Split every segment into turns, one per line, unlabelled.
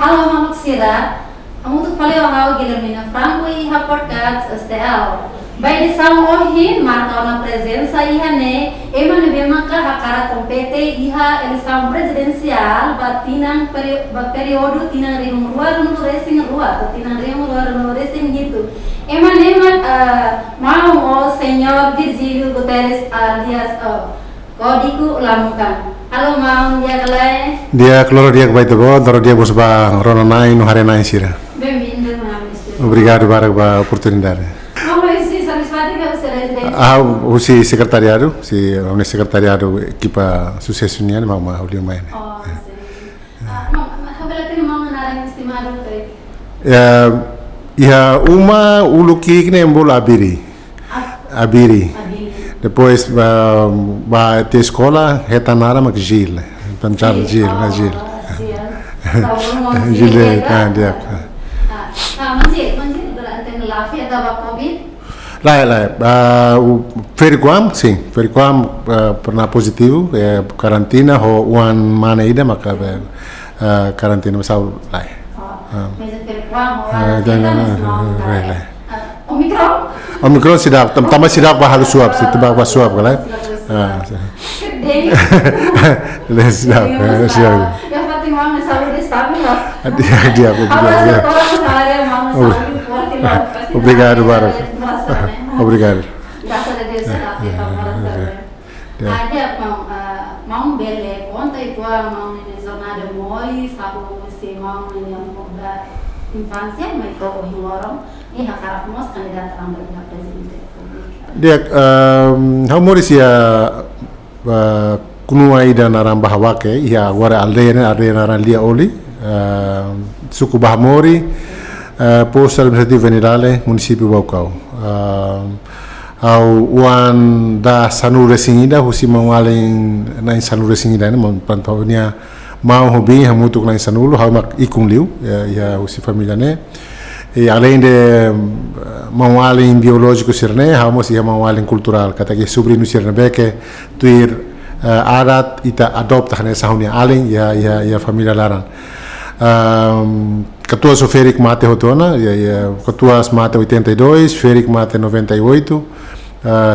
Halo Mamuk Sira, untuk valeu ao Guilhermina Franco e a podcast STL. Vai de São Morri, marca uma presença e né, emane bemaka a cara compete e a eleição presidencial batinang período tinang ring rua no racing rua, tinang ring rua no racing gitu. Emane mau o senhor Virgílio Guterres alias Kodiku Lamukan. Halo Mam, dia kelai.
Dia keluar dia ke baita go, taro dia bos bang rona nai no hare nai sira.
Bem-vindo, Mam.
Obrigado para a oportunidade.
Vamos esse satisfeito que você residente.
O si secretariado, si o secretariado equipa sucessunian mama o liu mai.
Oh, sim. Habela tem mau narang estimado te.
Ya uma uluki kne embol abiri. Abiri. Depois ba te escola retanara mak Gil. Tancar Gil, na Gil. Gil kan dia.
Manjir berarti lafi atau Covid?
O Feriguam, sim. Feriguam pernah positivo, karantina ho wan mana ida maka karantina masal lai.
Mas Feriguam ho
Omicron sidak, tambah sidak bah halus suap, tebak bah suap kan? Sidak.
Ya pati mama saúde estável.
Dia. Obrigado, Barak. Obrigado.
Graças a Deus, ada mau bele conta itu mau ini jornada moi sabu si mau ini yang muda infância mas kau orang ini hak harap mos kandidat ambil presiden
dia hamoris ya kunua ida naran bahawake ya wara aldeana naran lia oli suku Bahamori posto administrativo generale município Baucau au wan da sanure singida husi mawaleng na sanure singida na pantaunya mau hobi hamutuk na sanulu hamak ikung liu ya husi família ne e além de mawaleng biológico sirne hamos ya mawaleng cultural kata ke sobrinho sirne beke tuir adat ita adopta hane sahunia aleng ya família laran ketua so Ferik mate hotona ya ketua mate 82 Ferik mate 98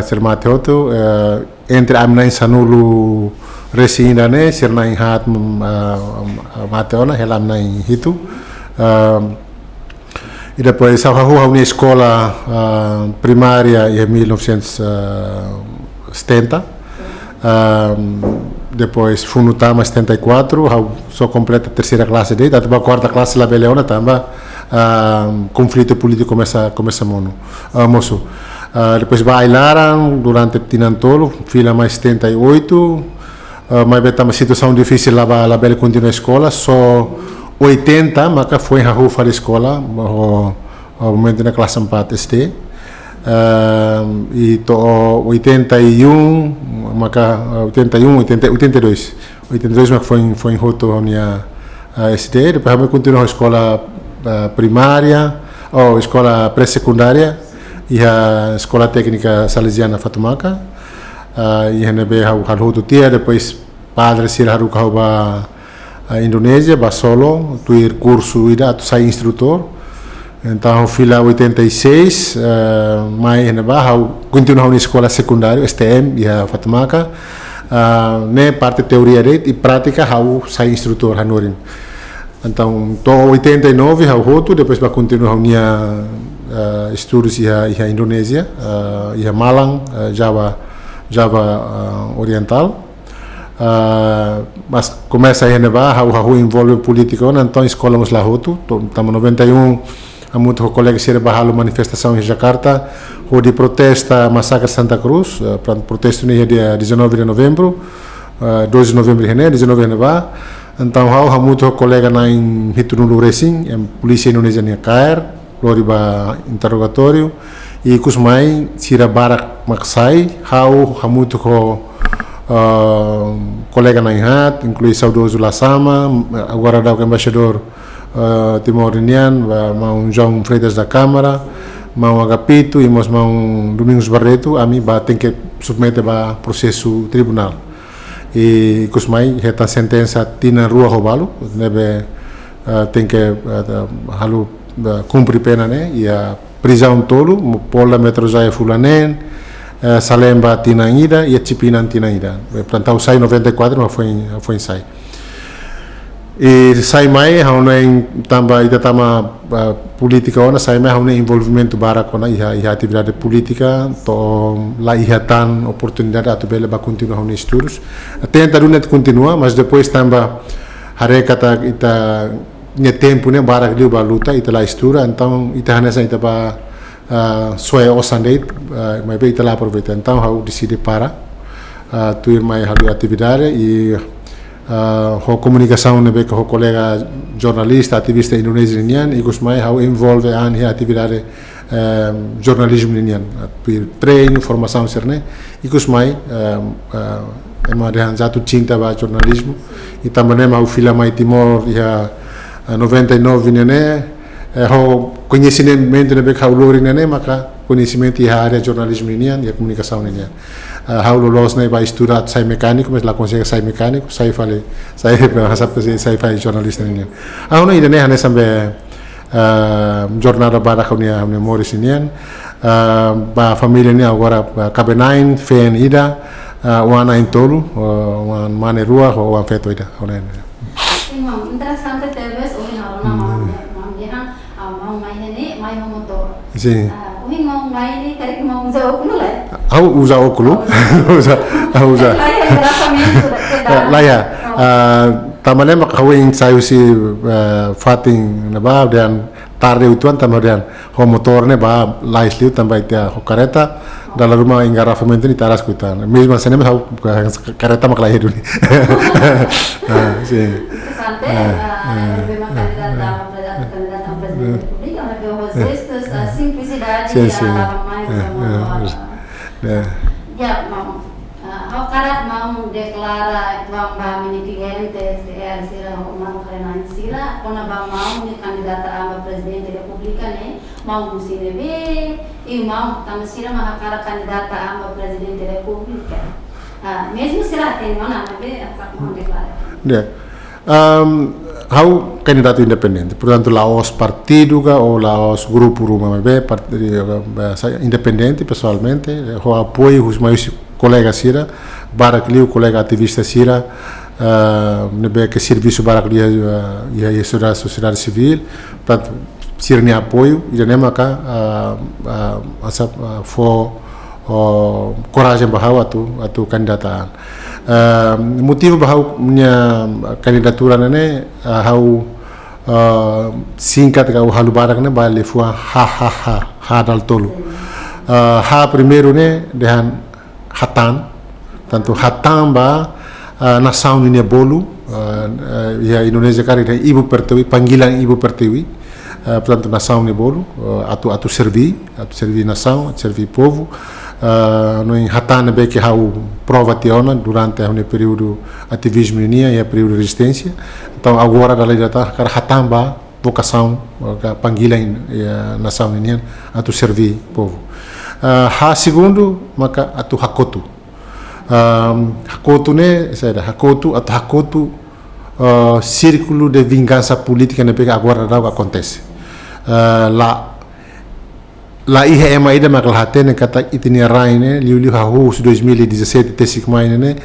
ser mate hoto entre amnai sanulu resinda ne ser nai hat mate ona helam nai hitu e depois a rua na escola primária em 1970 depois funutama 74 só completa a terceira classe dele até a quarta classe lá beleona também conflito político começa moço depois bailaram durante tinantolo fila mais 78 mas beta uma situação difícil lá bele continua a escola só 80 maka foi a rua para a escola o momento na classe 4 ST e to 81 maka 82 maka foi em roto minha SD depois eu continuo a escola primária ou escola pré-secundária e a escola técnica salesiana Fatumaca e hanabe hau roto tia depois padre sir haru kau ba Indonésia ba solo tuir curso ida tu sai instrutor então fila 86 mai hanabe hau continuo na escola secundária STM e a Fatumaca ne parte teoria e prática hau sai instrutor hanorin então to 89 hau roto depois ba continuo minha estudos e a Indonésia e a Malang Java Oriental mas começa a renovar hau envolve política então escola nos lá roto estamos 91 há muito colega ser bahalo manifestação em Jakarta o de protesta massacre Santa Cruz protesto no dia 19 de novembro 12 de novembro 19 de novembro então há muito colega na em Hitunulu Racing polícia Indonesia ni KR lori ba interrogatório e kusmai sira barak maksai há muito colega na Inhat inclui saudoso Lasama agora da o embaixador Timor-Leste mau João Freitas da Câmara mau Agapito e mau Domingos Barreto a mim tem que submeter a processo tribunal e kusmai reta sentença tina rua robalo nebe tem que halu cumprir pena, né? E a prisão tolo, Polda Metro Jaya Fulanen, Salemba Tinaida e a Chipinan Tinaida. Portanto, sai 94, mas foi sai. E sai mai, haunai tamba ida tama política ona, sai mai haunai envolvimento barak ona iha atividade política, to lá iha tan oportunidade atu bela ba continuar haunai estudos. Tenta dunet continua, mas depois tamba hare kata ita nya tempo né barak liu ba luta ita lá estuda, então ita hanesa ita ba soe osandeit, mai be ita lá aproveita. Então hau decide para tuir mai halu atividade e ho comunicação nebe com o colega jornalista, ativista indonesiano e gosmai how envolve an hi atividade jornalismo ninian treino formação serne e gosmai ema de jatuh cinta ba jornalismo e também mau filma mai Timor ia 99 nene ho conhecimento nebe how lori nene maka conhecimento ia área jornalismo ninian e comunicação ninian how lolos na ba estudar sai mecânico mas lá consegue sai mecânico sai fale sai hasap que sai fale jornalista ninian não ida ne hane sambe jornada bara kaunia hamne moris ninian ba família ni agora kabenain fen ida wana intolu wan mane rua ho wan feto ida onen
interessante teves oin arona mam dia mau main ini mai motor
sim
oin mau main ini tarik mau usa óculos lá
au usa óculos usa lá ya tamane makawin sayo si fating na ba dan tarde utuan tamadian ho motor ne ba lais liu tambah tia ho kareta dalam rumah engarrafamento ni taras kutan mesmo assim mesmo kareta maklai hidu ni sim
interessante memang kandidat presiden republik yang lebih honestos simplicidade ya mau karat mau deklara bang bami clientes sira mau karena sira kona bang mau ni kandidat ama presiden republika ne mau musine be e mau tam sira mah karat kandidat ama presiden republika mesmo sira tem mana be mau deklara
how candidato independente, portanto Laos partido ou Laos grupo rumah be partido independente pessoalmente, ho apoio os meus colegas sira, barak liu colega ativista sira, nebe que serviço barak liu e sociedade civil, portanto sira ni apoio e nem maka asa for coragem bahau atu kandidataan. Motivo bahau minha candidatura nene hau singkat kau halu barak ne ba lefua ha dal tolu ha primeiro ne dengan hatan tanto hatan ba nação ni bolu ya Indonesia kari ibu pertiwi panggilan ibu pertiwi portanto nação ni bolu atu servi nação servi povo no hatan be que hau prova teona durante o período ativismo e o período de resistência então agora da lei data cara hatan ba vocação panggilan nação ninian atu servi povo ha segundo maka atu hakotu hakotu saya hakotu círculo de vingança política ne pega agora não acontece lá ia ida maklahate kata itinia raine liu hahu 2017 tesik maine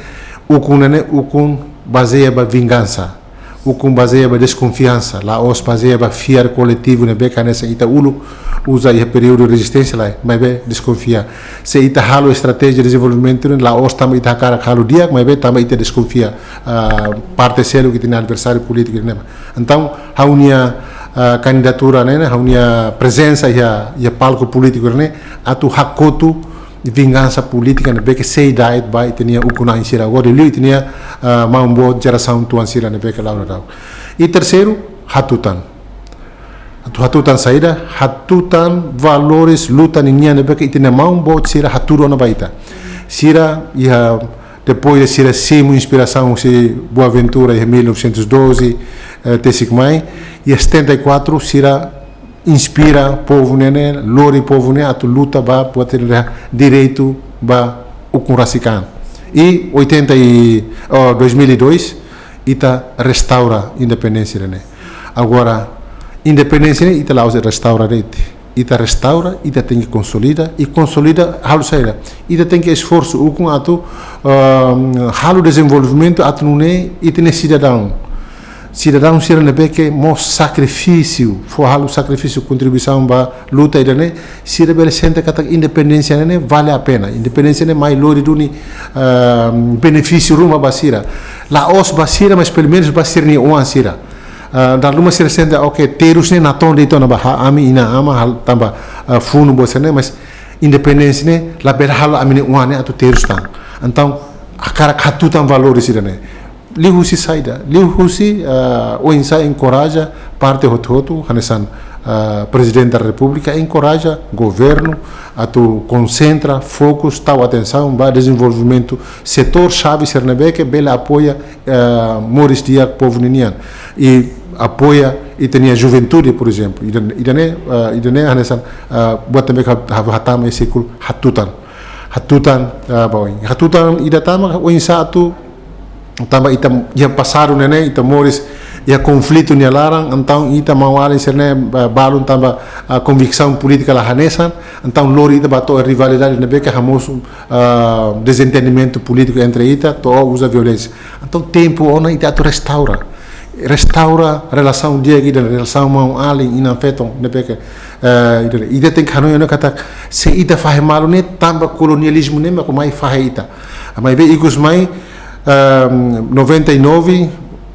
ukun baseia ba vingança ukun baseia ba desconfiança lá os baseia ba fiar coletivo ne beka nessa ita ulu usa ia período de resistência lá mas be desconfia se ita halo estratégia de desenvolvimento lá os tam ita cara halo dia mas be tam ita desconfia parte selo que tem adversário político ne então haunia candidatura né, a presença e a palco político né, atu hakotu vingança política né, porque sei da it vai tinha o kuna insira agora ele tinha mambo geração tuan sira né, porque lá não e terceiro hatutan saída hatutan valores luta ninha né, porque tinha mambo sira haturo na baita sira ia depois de sira simo inspiração se Boaventura em 1912 tesik mai e 74 sira inspira povo nene lori povo ne atu luta ba buat direito ba ukun rasikan e 2002 ita restaura independência ne Agora, independência ita lá restaura ita restaura, ita tem que consolida halu saída. Ita tem que esforço com atu halu desenvolvimento atu não é ita ne cidadão sira nebe que mo sacrifício for halu sacrifício contribuição ba luta ida ne sira bele sente kata independência ne vale a pena independência ne mai lori duni benefício ruma basira la os basira mas pelo menos basira ni uma sira dan luma sira sente ok terus ne naton de tona baha ami ina ama hal tamba funu bosane mas independência ne la bela halu amine uma ne atu terus tang então akara katutan valores sira ne lihusi saida lihusi o insa encoraja parte hotu hanesan presidente da república encoraja governo a tu concentra focus tal atenção para desenvolvimento setor chave Sernebeke bela apoia Moris Diak povo ninian e apoia e tem juventude por exemplo idane hanesan buat também hatama sekul hatutan bawing hatutan idatama o insa tu tamba ita ia passaram nene ita moris ia conflito nia larang então ita mawali serne balun tamba convicção política la hanesan então lori ita bato rivalidade nebe que hamos desentendimento político entre ita to usa violência então tempo ona ita tu restaura relação dia ida relação mau ali ina feton nebe que ida tem que hanoyo kata se ita fahe malu ne tamba colonialismo ne ma mai fahe ita mai be igus mai 99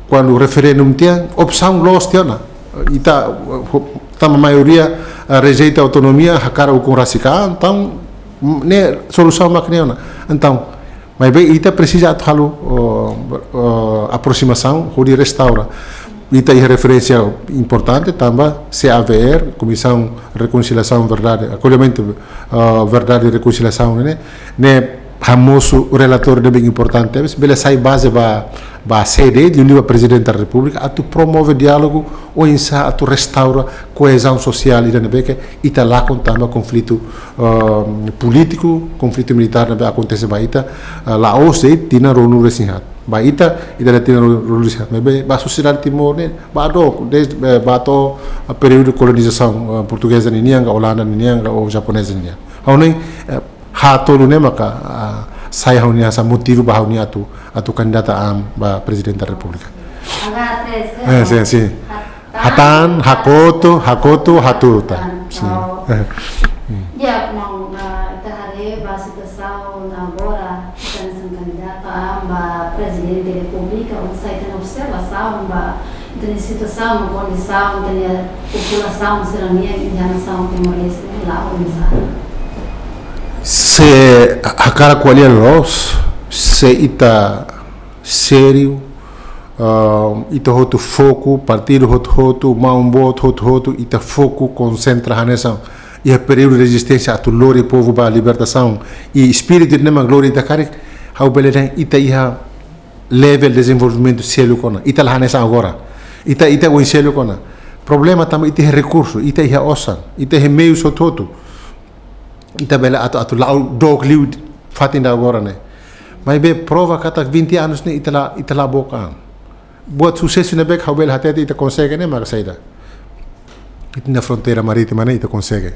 quando o referendum tinha opção lost tiana ita tama maioria rejeita a autonomia hakara o rasika então ne solução makneona então mas bem ita precisa athalu aproximação ou de restaura ita é referência importante também CAVR Comissão Reconciliação Verdade Acolhimento Verdade e Reconciliação né famoso relator de bem importante bela sai base ba sede de o presidente da república a tu promove diálogo ou insa a tu restaura coesão social e da que ita lá contamba conflito político conflito militar na acontece ba ita lá ose tina ronu resinhat ba ita tina ronu resinhat ba sociedade timor ne ba do desde ba to período de colonização portuguesa nianga holanda nianga ou japonesa nianga aonde hatolu ne maka saya haunia sa motivo ba haunia atu kandidata ba presidente da república sim hatan hakoto hatuta sim
ya mau tahare ba situação agora sendo candidata ba presidente da república o sai tem observação ba tem situação uma condição tem população serania em relação timor-leste lá onde
se hakara kualia los se ita sério ita hotu foco partido hotu maumbo hotu ita foco concentra hanesan e a período de resistência a tu lori povo ba libertação e espírito de nema glória da kare hau beleden ita iha level de desenvolvimento sério kona ita la hanesan agora ita o sério kona problema também ita recurso ita iha osan ita meio sototo ita bela atu lau dog liu fatinda agora né mas be prova kata 20 anos ne ita la boca buat sucesso ne bek habel hatete ita consegue né mas saída ita na fronteira marítima né ita consegue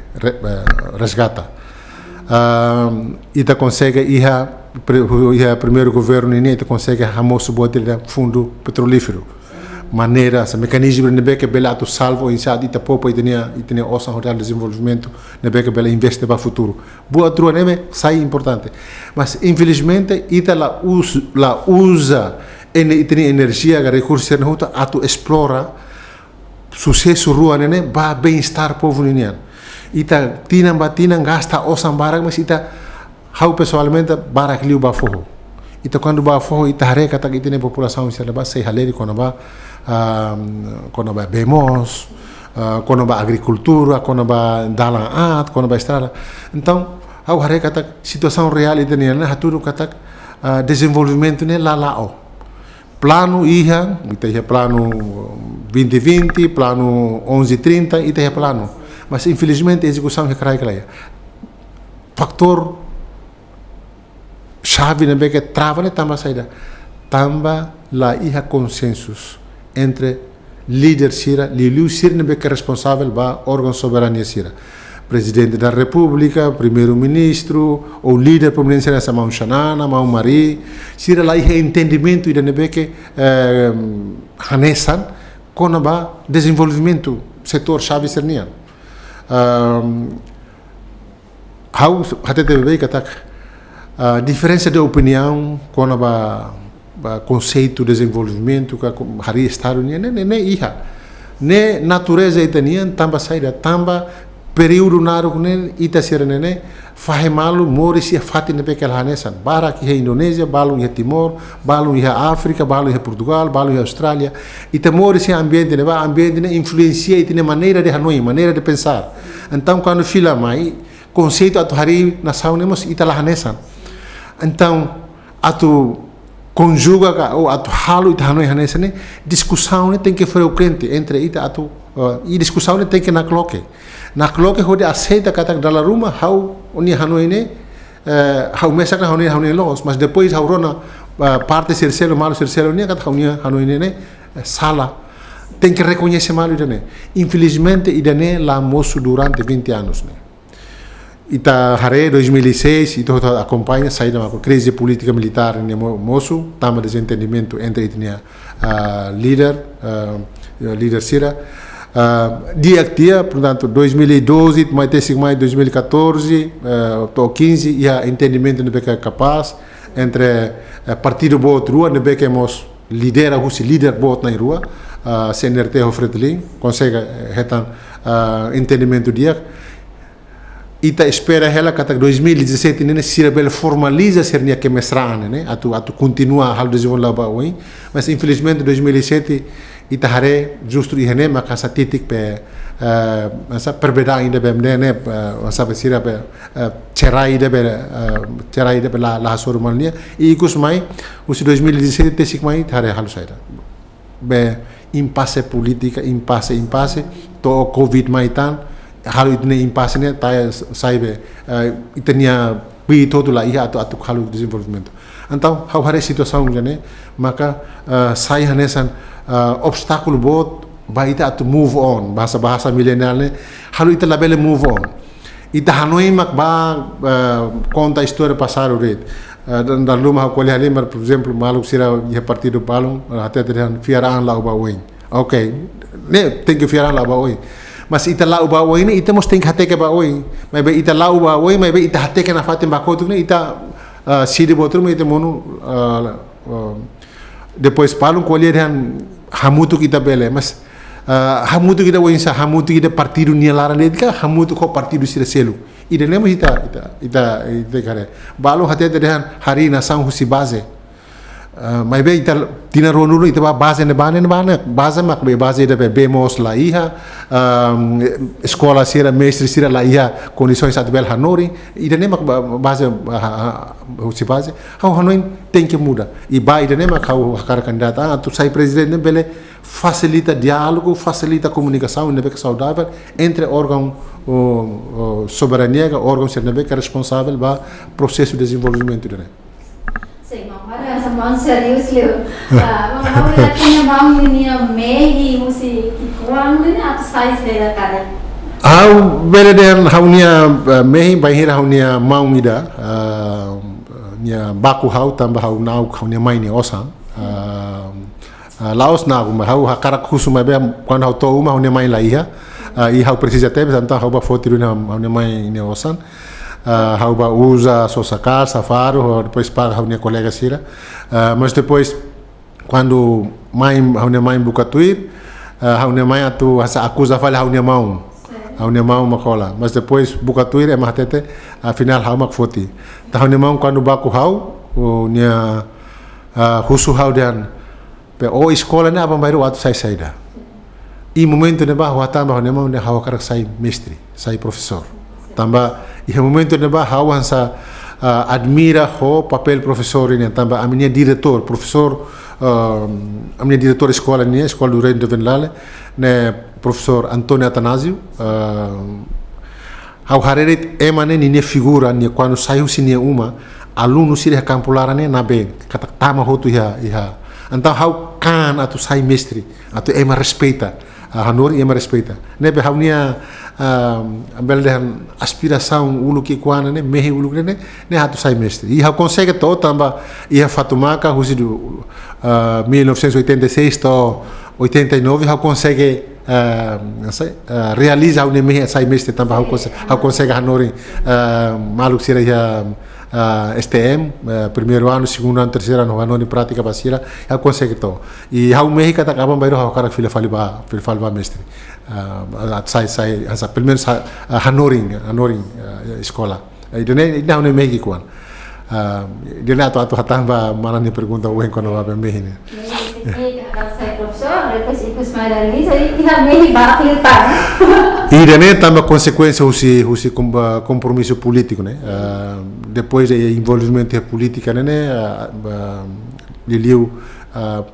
resgata ita consegue iha primeiro governo ne ita consegue hamoso buat fundo petrolífero maneira essa mecanismo nebe que bela tu salvo inside ita popo itenia osa hotel desenvolvimento nebe que bela investe para futuro boa trua nebe sai importante mas infelizmente ita la usa itenia energia recursos na huta atu explora sucesso rua nene ba bem-estar povo ninian ita tinang gasta osa barang mas ita hau pessoalmente barak liu ba forro ita quando ba forro ita hareka tak itenia população serba sei haleri quando ba bemos quando ba agricultura quando ba dalan quando ba estrada então hau hareka tak situação real itenia na haturu katak desenvolvimento ne lalao plano ita plano 2020 plano 1130 ita plano mas infelizmente execução recrai claia faktor chave na beca trava ne tamba saída tamba la iha consensus entre líder sira, liu sira nebe que responsável ba órgão soberania sira. Presidente da República, primeiro-ministro, ou líder prominente nessa mão Xanana, mão Mari, sira lá é entendimento e nebe que hanesan com ba desenvolvimento setor chave sernian. How até teve katak diferença de opinião com a conceito de desenvolvimento que hari estado ne iha ne natureza itanian tamba saída tamba período naru ne ita serene fahemalu morisi fati ne pekel hanesan bara que Indonésia balu ia Timor balu ia África balu ia Portugal balu ia Austrália ita morisi ambiente ne influencia itine maneira de Hanoi maneira de pensar então quando fila mai conceito atu hari na saunemos ita la hanesan então atu conjuga ou atu halo ita Hanoi hanesane discussão tem que frequente entre ita atu e discussão tem que na cloque hode aceita kata dalam rumah hau uni Hanoi ne hau mesak na Hanoi los mas depois hau rona parte sercelo malu sercelo ne kata Hanoi ne sala tem que reconhecer malu idane infelizmente idane la moço durante 20 anos ne ita hare 2006 ito acompanha saída da crise política militar ne moço tama desentendimento entre etnia líder sira dia portanto 2012 mais até mais 2014 ou 15 e a entendimento não é capaz entre partido bot rua não é que nós lidera o líder bot na rua CNRT o Fretilin consegue retan entendimento dia ita espera ela que até 2017 ne se rebel formaliza sernia que mestrana né atu continua a desenvolver hoje mas infelizmente 2017 ita hare justru ihene maka sa titik pe asa perbedaan ide bemne ne asa besira pe cerai de la sormalnia e ikus mai usi 2017 tesik mai hare halu saida be impasse politica impasse to covid mai tan halu itne impasse ne ta saibe itania pi todo la ia atu halu desenvolvimento então hau hare situação jane maka sai hanesan obstáculo bot baita to move on bahasa milenial ne halu ita labele move on ita Hanoi mak conta história passado red dan rumah ko le halimar por exemplo maluk sira ia partido palung até dan fiaraan la uba oin okay ne tem que fiaraan la uba oin mas ita la uba oin ne ita mos tem que hateke ba oin mas be ita la uba oin mas be ita hateke na fatim ba kotuk ne ita sidi botrum ita monu depois palung ko le dan hamutu kita bele mas hamutu kita wensa hamutu kita partido nia lara dedika hamutu ko partido sira selu ida lemos ita kare balo hate dehan hari na sang husi base mai be ita tina ronulu ita base ne bane base mak be base de bemos la iha escola sira mestre sira la iha condições atbel hanori ida ne mak base husi base Hanoi tem que mudar e ba ida ne mak hakar kandidata tu sai presidente bele facilita diálogo facilita comunicação nebe saudável entre órgão soberania órgão sernebe que é responsável ba processo de desenvolvimento dele.
Sim, agora essa mão serius leu. Vamos ver aqui na mão linha meio musi kuang ni atau size dela cara.
Bele den haunia mehi bahira haunia mau mida nia baku hau tamba hau nau haunia mai ni osam. Laos na uma hau hakarak husuma be quando hau to uma haunia mai la iha e hau precisa ter então hau ba fotiru na haunia mai ni osan hau ba usa sosacar safaro depois paga haunia colega sira mas depois quando mai haunia mai buka tuir haunia mai atu asa acusa fala haunia mau makola mas depois buka tuir é matete afinal hau mak foti haunia mau quando baku hau nia husu hau dan o escola ne apa baru waktu saya saida i momento ne bah tambah ne mau ne hawa karak sai mestre sai professor tambah i momento ne bah hawa sa admira ho papel professor ini tambah aminia diretor professor aminia diretor escola ni escola do Reino de Venlale ne professor Antonio Atanasio hau harerit emane ni figura ni quando saiu sinia uma aluno siri campulara ne na be kata tama hotu iha então hau kan atu sai mestre atu ema respeita hanori ema respeita nebe hau nia ambel dan aspiração ulu que quana né mehe ulu né atu sai mestre e hau consegue to tamba ia fatumaka husi do 1986 to 89 hau consegue realiza o mehe sai mestre tamba hau consegue hanori maluk sira ya STM, primeiro ano, segundo ano, terceiro ano, ano de prática basira, eu consegui to. E hau mehi kata kapan bairo hau cara filha faliba mestre. Sai asa pelo menos hanoring escola. E dene não nem mehi kuan. Dene atu hatamba mana ni pergunta o quando vai mehi ne.
Saya professor, depois ikut madali, saya tidak mehi barak litar.
E dene também consequência o compromisso político, né? Depois do envolvimento político, né? Liliu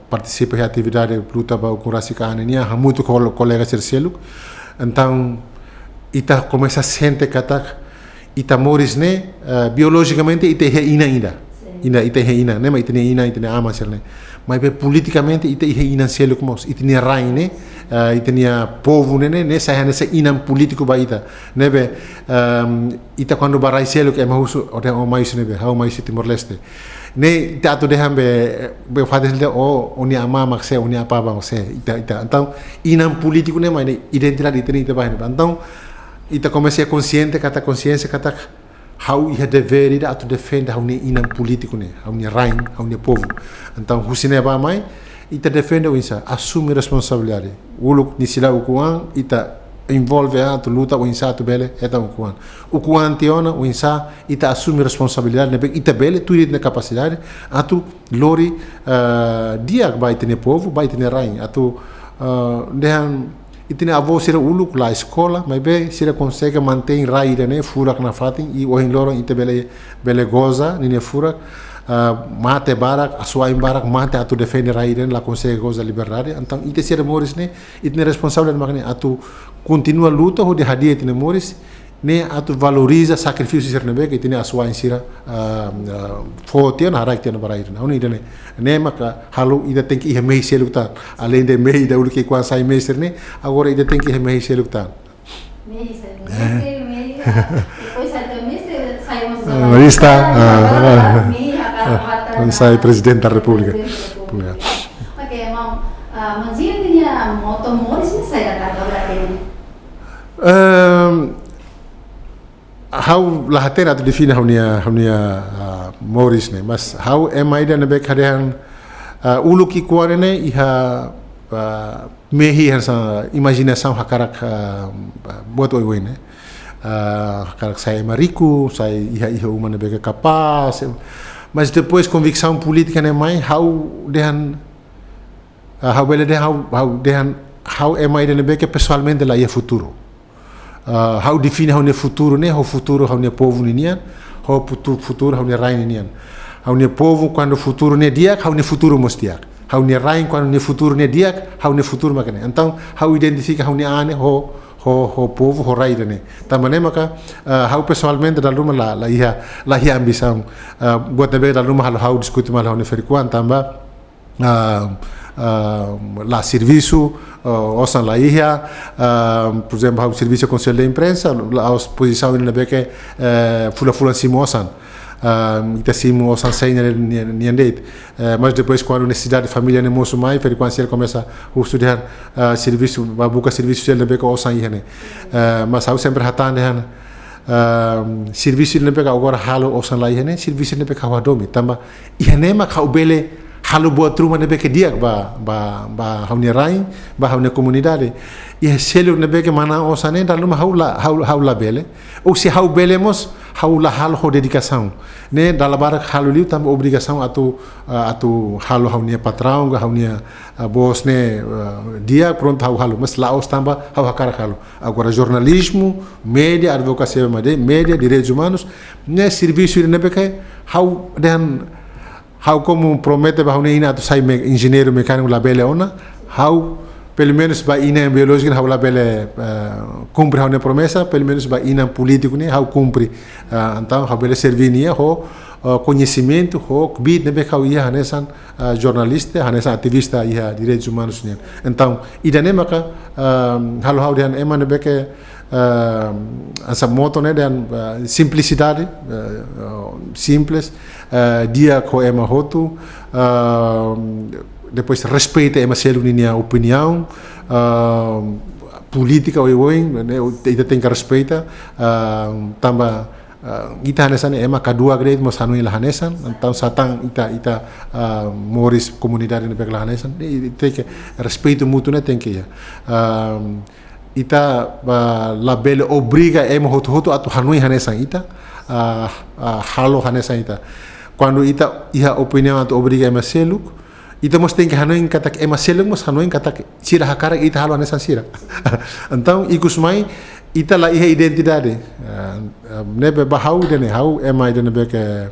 participa em atividade luta para o curacicana, né? Há muito colega sercelo, então ita começa a sentir que ita moris, né? Biologicamente ita é ainda, ita é ainda, né? Mas ita é ama ser, né? Mas politicamente ita é ainda selo como ita é rain, né? Itania povo né saya nessa inam político baita nebe ita quando barai selo que é mais o mais nebe how mais Timor Leste ne ita tu deham be fader de o ni ama makse o ni apa bang se ita então inam político né mas identidade ita bain então ita comecei a consciente kata consciência kata how ia dever ida tu defende how ni inam político né how ni rain how ni povo então husine ba mai ita defende o insa assume responsabilidade ulu nisila ukuan ita envolve a tu luta o insa tu bele eta ukuan tiona o insa ita assume responsabilidade ne ita bele tu ida capacidade atu lori dia vai ter povo vai ter rain atu dehan itine avô sira ulu la escola mas be sira consegue manter raida ne furak na fatin e o loro ita bele goza ne furak mate barak asua barak mate atu defende raiden la consegue goza liberdade então ite ser moris ne itne responsável makne atu continua luta ho de hadia itne moris ne atu valoriza sacrifício ser nebe que itne asua insira fotian harak tian baraiden oni ide ne maka halu ide tem que ir mei seluta além de mei da ulu que quan sai meister ne agora ide tem que ir mei seluta
Mei depois sai meister saímos
Saya Presiden da República.
Oke, mau manzia dia moto moris ni saya kata berarti.
How lahatera tu define haunia moris ne, mas how emai da nebe kadehan ulu ki kuare ne iha mehi hansa imaginação hakarak buat oi ne. Hakarak saya mariku, saya iha uma nebe capaz. Mas depois convicção política né mãe how é mais de que pessoalmente lá é futuro how define how é futuro né how futuro how é povo nian how futuro how é rain nian how é povo quando futuro né dia how é futuro mostiak how é rain quando é futuro né dia how é futuro makane então how identifica how é ane ho povo ho raida ne tamane maka how pessoalmente da rumah la ia ambição buat nebe da rumah how diskuti mal how ne ferikuan tamba la serviço osan la ia por exemplo how serviço conselho de imprensa a exposição nebe que fula simosan ita simu osan saina niandeit mas depois quando necessidade de família ne moço mai fer quando ele começa a estudar serviço buka serviço ele beka osan ihane mas eu sempre hatan han serviço ele beka agora halo osan la ihane serviço ele beka wadomi tamba ihane ma kau bele halo buat rumah ne beka dia ba hauni rai ba hauni comunidade e selo ne beka mana osane dalu ma haula bele ou se hau bele mos haula halo dedicação né dalabar halo liu tam obrigação atu halo haunia patrão haunia boss né dia pronto halo mas laos tamba hau hakara halo agora jornalismo média advocacia média direitos humanos né serviço ne beka hau dan hau como promete ba haunia ina atu sai engenheiro mecânico labele ona hau pelo menos ba ina biológica hau labele cumpre hau ne promessa pelo menos ba ina político ne hau cumpre então hau bele servinia ho conhecimento ho bid nebe kau ia hanesan jornalista hanesan ativista ia direitos humanos nia então idane maka halo hau dan ema nebe ke essa moto né dan simplicidade simples dia ko ema hotu depois respeita ema selu nia opinião política oi né ita tem que respeitar tamba ita hanesan ema kadua grade mas hanui la hanesan então satang ita moris comunidade ne pek la hanesan tem que respeito mútuo né tem que ita label obriga ema hotu atu hanui hanesan ita halo hanesan ita quando ita iha opinião atu obriga ema seluk ita mos tem que hanoin katak ema seluk mos hanoin katak sira hakara ita halo hanesan sira então ikus mai ita la iha identidade nebe bahau dene hau ema dene beke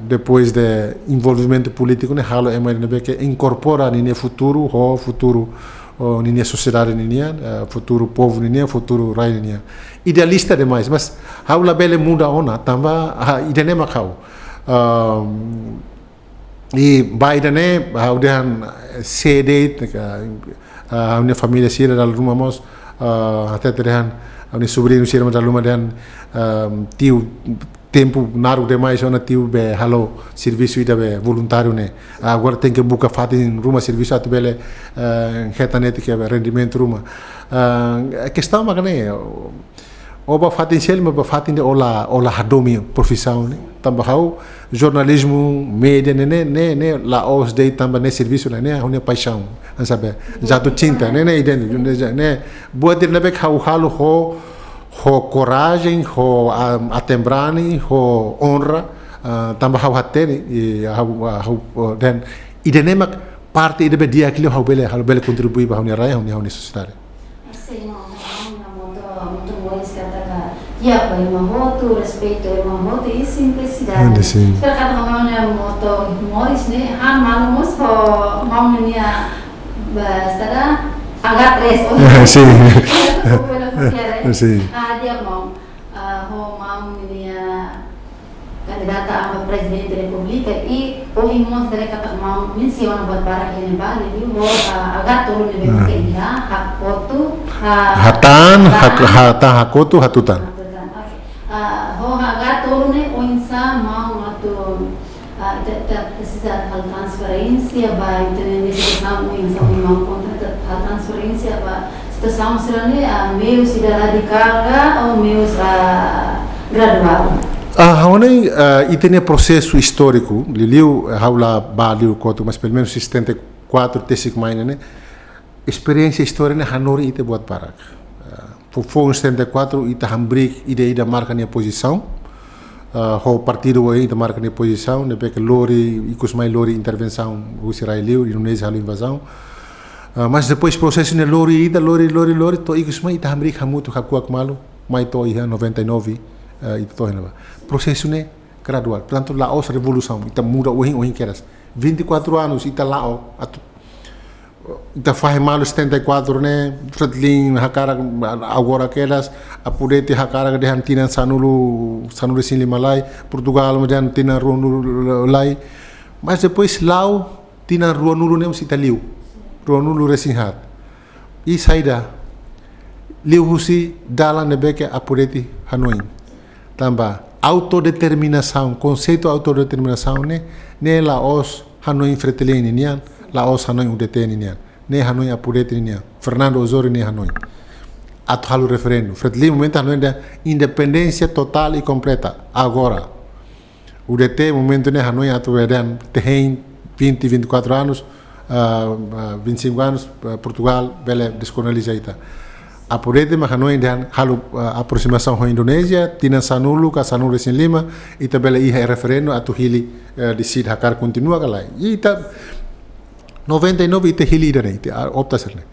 depois de envolvimento político ne halo ema dene beke incorpora nini futuro nini sociedade nini futuro povo nini futuro rai nini idealista demais mas hau la bele muda ona tamba idene makau e baidane hau dehan CD hau ne família sira dal rumah mos até terhan ani sobrinho sira dalam rumah dan tio tempo naru demais ona tio be halo serviço ida be voluntário ne agora tem que buka fatin rumah serviço atu bele retanet que rendimento rumah questão magane oba fatin sel ma fatin de ola hadomi profissão ne tamba hau jornalismo media ne la os de tamba ne serviço ne hone paixão sabe jatuh cinta ne identik ne buat dir lebek hau halo ho coragem ho atembrani ho honra tamba hau hatene hau dan idenemak parte ide dia aquilo hau bele contribui ba hone raya hone sociedade
ya, moto, respeito, moto e simplicidade. Terkadang orang moto moris ni, han malu mus ho mau ni bahasa agak res.
Sim.
Dia mau ho mau ni kandidata a presidente da República e o irmão dele kata mau menciona buat barang ini bali dia ho agak turun ni bagi dia hak foto
hakotu hatutan.
Ho agak turun ni onsa mau atau kita precisa hal transferência ba internet situação yang sama mau kontrak hal transferência ba situação serane meio sida radical ou meio gradual.
Haonei itene processo histórico liliu haula baliu kotu mas pelo menos 74 tesik main ne experiência histórica hanori ite buat parak foi 74 ita hambrik ida marca nia posição ho partido ida marca nia posição ne pek lori ikus mai lori intervenção usirai liu Indonesia halu invasão mas depois processo ne lori to ikus mai ita hambrik hamutu hakuak malu mai to iha 99 itu toh naba processo ne gradual portanto laos revolução ita muda ohin keras 24 anos ita lao ita faz malu 74 ne fretlin hakara agora kelas apudete hakara de hantina sanulu sin limalai Portugal median tina ruanulu lai mas depois lao tina ruanulu ne usita liu ruanulu resinhat i saida liu husi dalan nebeke apudete Hanoi tamba autodeterminação conceito autodeterminação ne laos Hanoi fretlin nian Laos Hanoi UDT nian, ne Hanoi apurete nian, Fernando Osorio ne Hanoi. Atu halu referendo. Fredli momento Hanoi da independência total e completa. Agora, UDT momento ne Hanoi atu vedan tem 24 anos, 25 anos, Portugal bele descolonizaita. Apurete ma Hanoi dan halu aproximação com a Indonésia, tina sanulu ka sanulu sin lima, ita bele iha referendo atu hili decide hakar continua kalai. Ita 99 ite hili ida ite opta serne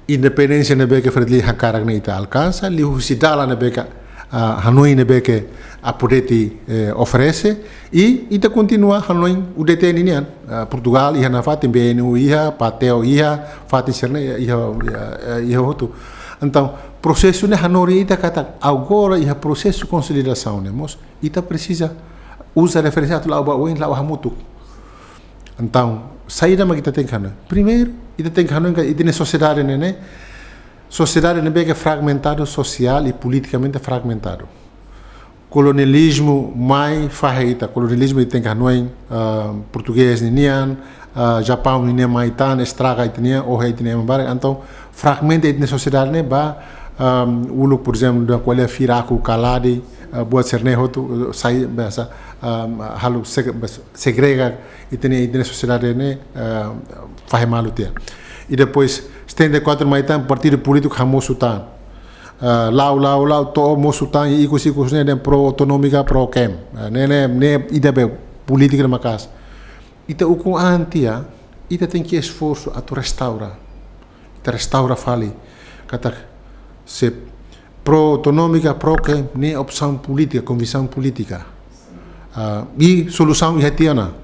independência ne beke fredli hakarak ne ita alcança li husidala ne beke Hanoi ne beke apodeti oferece e ita continua Hanoi UDT ninian Portugal iha na fatin BNU iha pateo iha fatin serne iha hotu então processo ne Hanoi ita kata agora iha processo consolidação ne mos ita precisa usa referência a lá o lá o hamutuk. Então, saída mas kita tem que primeiro, kita tem que que na sociedade né, sociedade né bem fragmentado social e politicamente fragmentado. Colonialismo mais farreita, colonialismo tem que português nian, Japão nian mais tan, estraga itnia, ou itnia embora, então fragmenta na sociedade né ba ulo por exemplo da qual é firaku caladi buat serne hotu sai bahasa halu segrega itnia sociedade né fahemalu tia. E depois 74 mais tan partido político hamosutan. Lau to mosutan ikus ne pro autonomika pro kem ne ida be política na casa ita uku antia ita tem que esforço a tu restaura ita restaura fali kata se pro autonômica pro kem ne opção política convicção política e solução ia tiana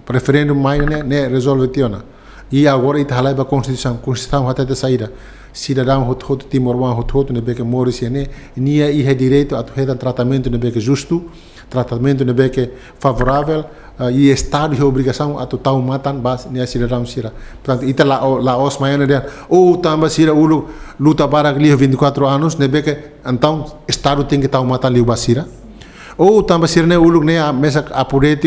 referendum mais ne resolve tiana e agora ita halai ba constituição até de saída cidadão hot timorwan hot ne beke moris ne nia e direito a ter tratamento ne beke justo tratamento ne beke favorável e estado de obrigação a total matan bas ne cidadão sira portanto ita la os maior ne ou tamba sira ulu luta para ali 24 anos ne beke então estado tem que tal matan li basira ou tamba sira ne ulu ne a mesa apurete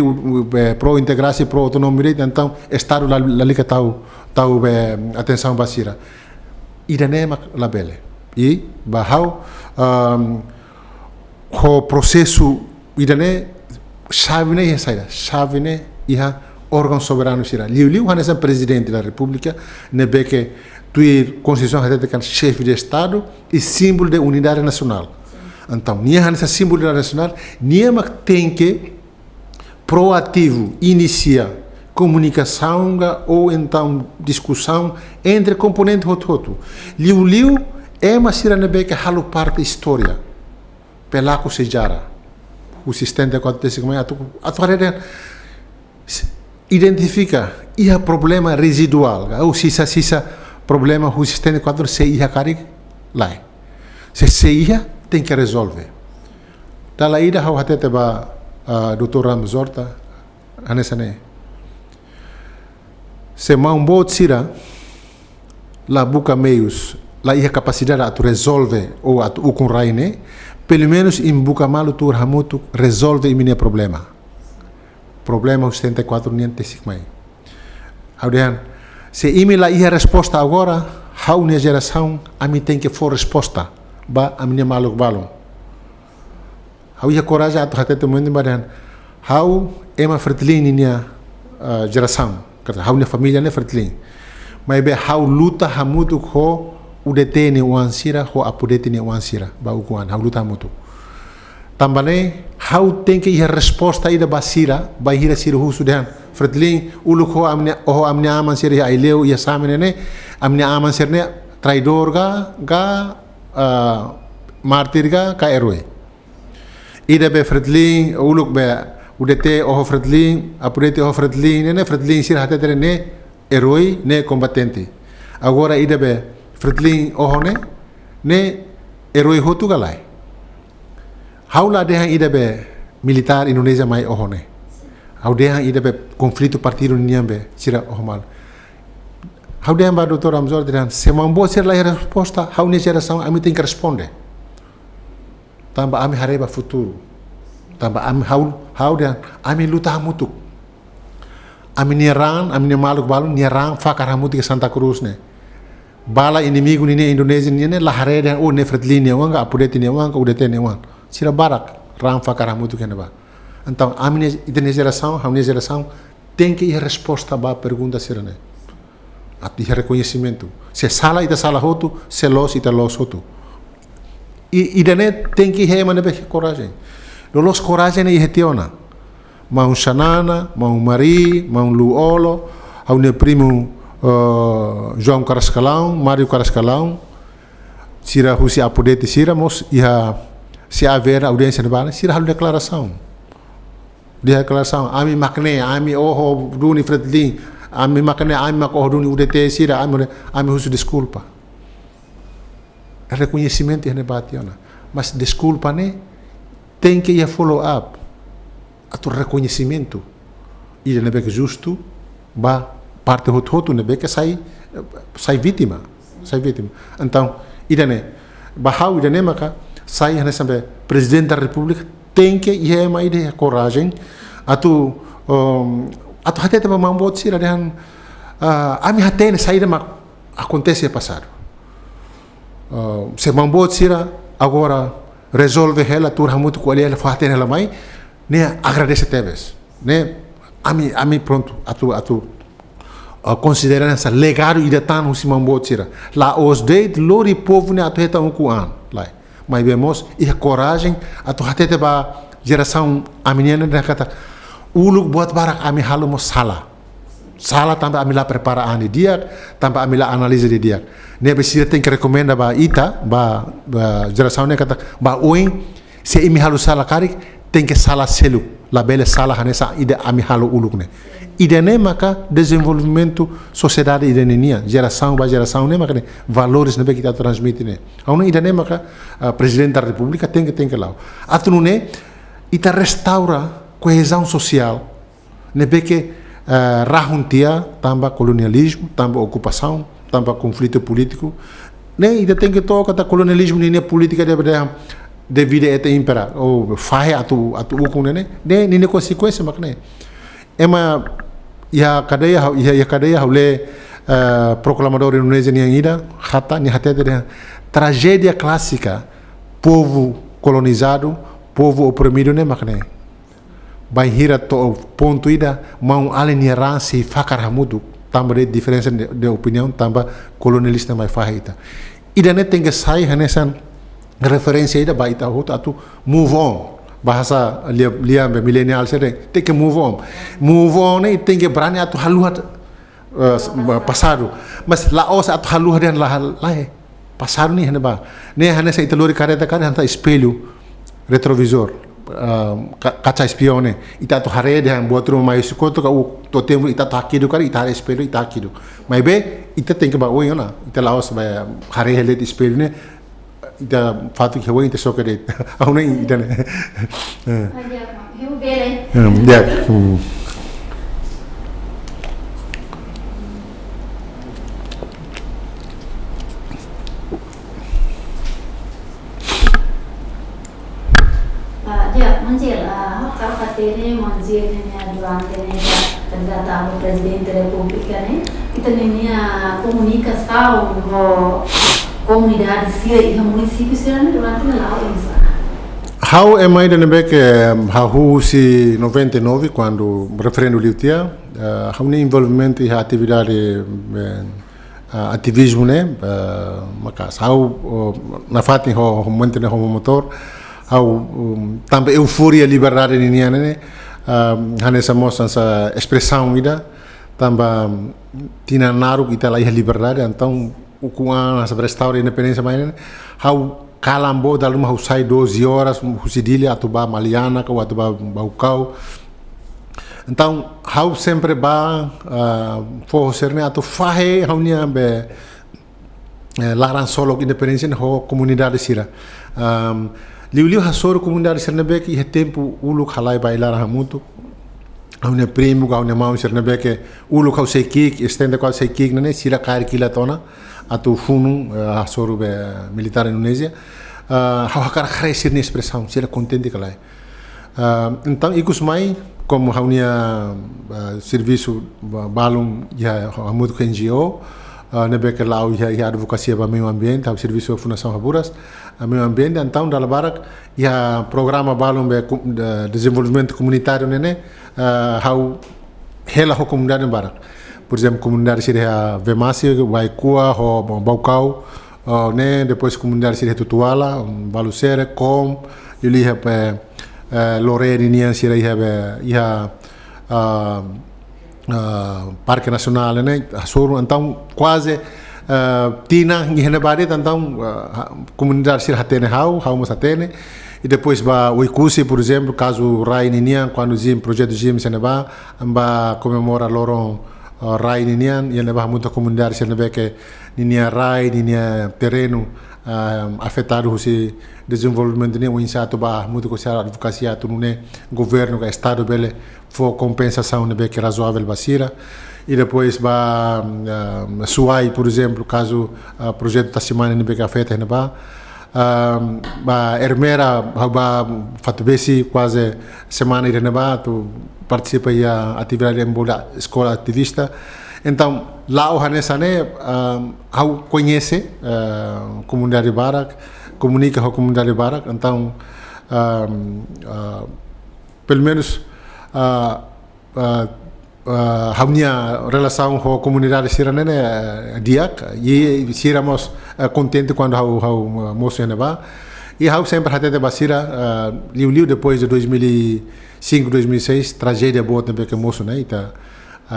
pro integração pro autonomia então estado la liga tau atenção basira irane labele e bahau o processo irane chave ne iha órgão soberano sira liu hanesa presidente da república ne beke tuir constituição até kan chefe de estado e símbolo de unidade nacional então nia hanesa símbolo de unidade nacional nia mak tem que proativo inicia comunicação ou então discussão entre componentes hotu. Liu é uma sirane que halu parte história. Pelaku sejarah. O sistema de acontece como atualmente identifica ia problema residual ou sisa problema o sistema de quadro se ia cari lá. Se ia tem que resolver. Dala ida hau hatete ba Dr. Ramos Horta anesane se mau bot sira la buca meios la ia capacidade a resolve ou a ukun raine pelo menos em buca malu tu hamutu resolve imine problema 74 niente sigmai audian se imi la ia resposta agora hau ne geração a mi tem que for resposta ba a minha malu balon hau ia coragem a tu hatete momento badan hau ema fertilini nia geração hau ne família ne fertilin mas be hau luta hamutu ho udete ne wansira ho apudete ne wansira ba ukuan hau luta hamutu tambane hau tem que ir resposta ida basira ba hira sira husu dan fertilin ulu ho amne aman sira ya ileu ya samene ne amne aman sira ne traidor ga martir ga ka herói ida be fertilin uluk be udete oho fredlin apurete oho fredlin ne fredlin sir hatetere ne herói ne combatente agora ida be fredlin oho ne herói hotu galai haula de ida be militar Indonesia mai oho ne hau de ida be conflito partido niambe sira oho mal hau de ba Dr. Ramzor dan se mambo ser la resposta hau ne geração ami tem que responde tamba ami hareba futuro tamba ami hau dan ami luta hamutuk ami nierang ami maluk balu nierang fakar hamutuk ke Santa Cruz ne bala inimigo ni Indonesia ni ne lahare dan o ne fredlin ne wanga apudete ne wanga udete ne wanga sira barak rang fakar hamutuk ne ba então ami ne geração hau ne geração tem que ir resposta ba pergunta sira ne ati reconhecimento se sala ita sala hotu se los ita los hotu e dane tem que ir mane be coragem los coragem ne hetiona mau Sanana mau Mari mau Luolo au ne primo João Carascalão Mário Carascalão sira husi apodete sira mos ia se haver audiência de bala sira halu declaração ami makne ami oho duni fredlin ami makne ami makoho duni udete sira ami husu desculpa reconhecimento ne bationa mas desculpa ne tem que ir follow up atu reconhecimento ida nebe que justo ba parte hotu nebe que sai vítima então ida ne bahau ida ne maka sai hane sambe presidente da república tem que ir mais ideia coragem atu hatete ba mambot sira dan ami hatene saída ma acontece passado se mambot sira agora resolve ela tur hamutu ko ela fa hatene ela mai ne agradece teves ne ami pronto atu considerando essa legado ida tan si mambot sira la os deit lori povo ne atu heta ku an lai mas vemos e coragem atu hatete ba geração a menina da kata uluk buat barak ami halu mo salah tambah amila preparaan di dia tambah amila analisis di dia ne besira tem que recomenda ba ita ba geração ne kata ba oin se imi halu salah kari tem que salah selu la bela salah hanesa ide ami halu uluk ne ide ne maka desenvolvimento sociedade ide nenia geração ba geração ne maka ne valores ne kita transmite ne auna ide ne maka presidente da república tem que lá atunu ne ita restaura coesão social nebe que rahuntia tambah colonialismo tambah ocupação tambah conflito político ne ida tem que toca da colonialismo ni política de vida eta impera ou fahe atu ukun ne ni consequência makne ema ya kadeia haule proclamador Indonesia ni ida hata ni hata de tragédia clássica povo colonizado povo oprimido ne makne vai hira to ponto ida mau alinharan se fakar hamudu tambah de diferença de opinião tambah kolonialista mai fahita ida ne tem que sair hanesan referência ida baita atu move on bahasa liam milenial sere tem que move on ne tem que berani atu haluhat passado mas laos atu haluhat dan lah passado ni hane ba ne hane sa italori kareta kan hanta espelho retrovisor kaca espione ita to hare de buat rumah mai sukoto ka to tempo ita to hakido kari ita hare espelho ita hakido mai be ita tem que ba oi ona ita laos ba hare hele espelho ne ita fatu que oi ita soka de auna ita ne ya
kalau katanya manjir ini durante ini candidato a presidente da república né kita ini comunicação com comunidade sira e município sira durante lá isso
how am I done back how si 99 quando referendo liutia how ni envolvimento e atividade ativismo né maka how na fatin ho mantene ho motor how também euforia liberdade ini ne hanesa mosan sa expressão ida também tina naru kita lah liberdade então ukuan sa restaura independência mais how kalambo dalam how sai 12 horas husidilia atuba maliana ka atuba baucau então how sempre ba forcerne atu fahe how nia be laran solo independência ho comunidade sira liu hasoro comunidade sernebek e tempo uluk halai bailar hamutu aune primo aune mau sernebek uluk hau sekik estende qual sekik nane sira kair kilatona atu funu hasoro be militar Indonesia hau hakar khare sirni expressão sira contente kalai então ikus mai como haunia serviço balum ya hamutu NGO nebek lau ya advocacia ba meio ambiente, serviço de fundação Haburas, meio ambiente, então da barak ya programa balum be desenvolvimento comunitário nene how hela ho comunidade barak. Por exemplo, comunidade seria Vemasi, Waikua, ho Baucau, né, depois comunidade seria Tutuala, Balucere, Com, ele have Lorena nian seria ya Parque Nacional, né? Soro então quase tina ngihne bade então comunidade sir hatene how mas hatene e depois ba Uikusi, por exemplo, caso Rai Ninian quando zim projeto zim seneba amba comemora loron Rai Ninian e leva muita comunidade seneba que Ninia Rai Ninia terreno afetado o desenvolvimento nem o insato ba muito com a advocacia tu não governo que estado bele for compensação ne que razoável basira e depois ba suai por exemplo caso projeto da semana ne que afeta ne ba Ermera ba fatu besi quase semana ne ba tu participa ia atividade em bola escola ativista. Então, lá o Hanesane conhece a comunidade Barak, comunica com a comunidade Barak, então, pelo menos, a minha relação com a comunidade Siranene é diak, e siramos contentes quando o moço neva, e eu sempre até de Basira, liu depois de 2005, 2006, tragédia boa também que moço, né, então,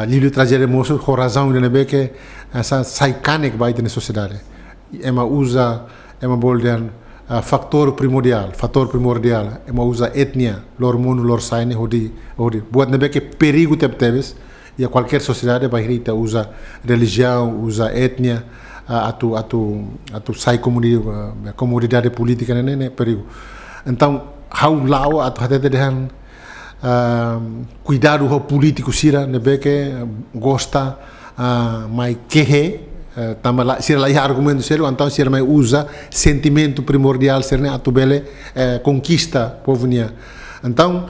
Liu tragédia moço, com razão de que essa saicânica vai ter na sociedade. Usa, bolden fator primordial, usa etnia, lor mundo, lor saine, hodi. Buat nebe que perigo teves e a qualquer sociedade vai rita usa religião, usa etnia, atu sai comunidade política né perigo. Então, how lao atu até dehan cuidado com o político sira nebe que gosta mais quehe também sira lá argumento sério então sira mais usa sentimento primordial sira atu bele conquista povonia então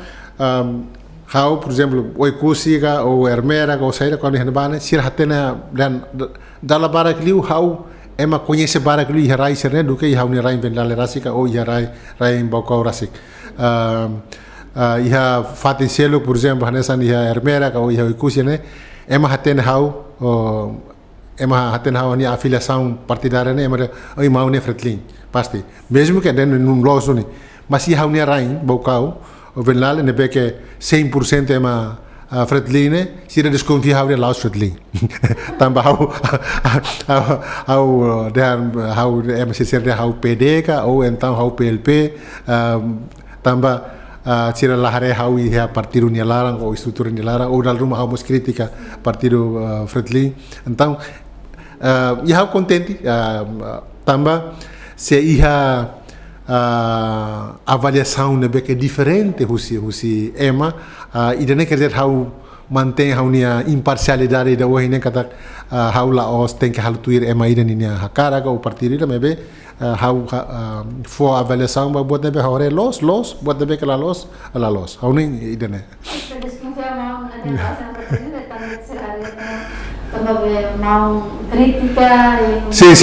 how por exemplo oi kusiga ou ermera ou saída quando henbane sira hatena dan dala barakliu how ema conhece barakliu harai sira do que how ni rai vendale rasika ou rai bokau rasik iha fatin selo por exemplo hanesan iha ermera ka iha ikusi ne ema haten hau ni afiliação partidária ne ema oi mau ne fretlin pasti mesmo que den num loso ni mas iha ni rain bokau o venlale ne beke 100% ema fretlin sira desconfia hau de laus fretlin tamba hau ema se ser de hau PD ka ou então hau PLP tamba tira lahare hau ia partido ni larang ou estrutura ni larang ou dal rumah hau crítica partido Fretlin então ia hau contente tamba se ia avaliação ne que diferente husi ema e dene quer dizer hau mantém hau nia imparcialidade da hoje ne kata hau la os tem que hau tuir ema ida ni nia hakara ou partido ida mebe how for avaliação ba buat nebe hore los buat nebe que la los how nem idene sim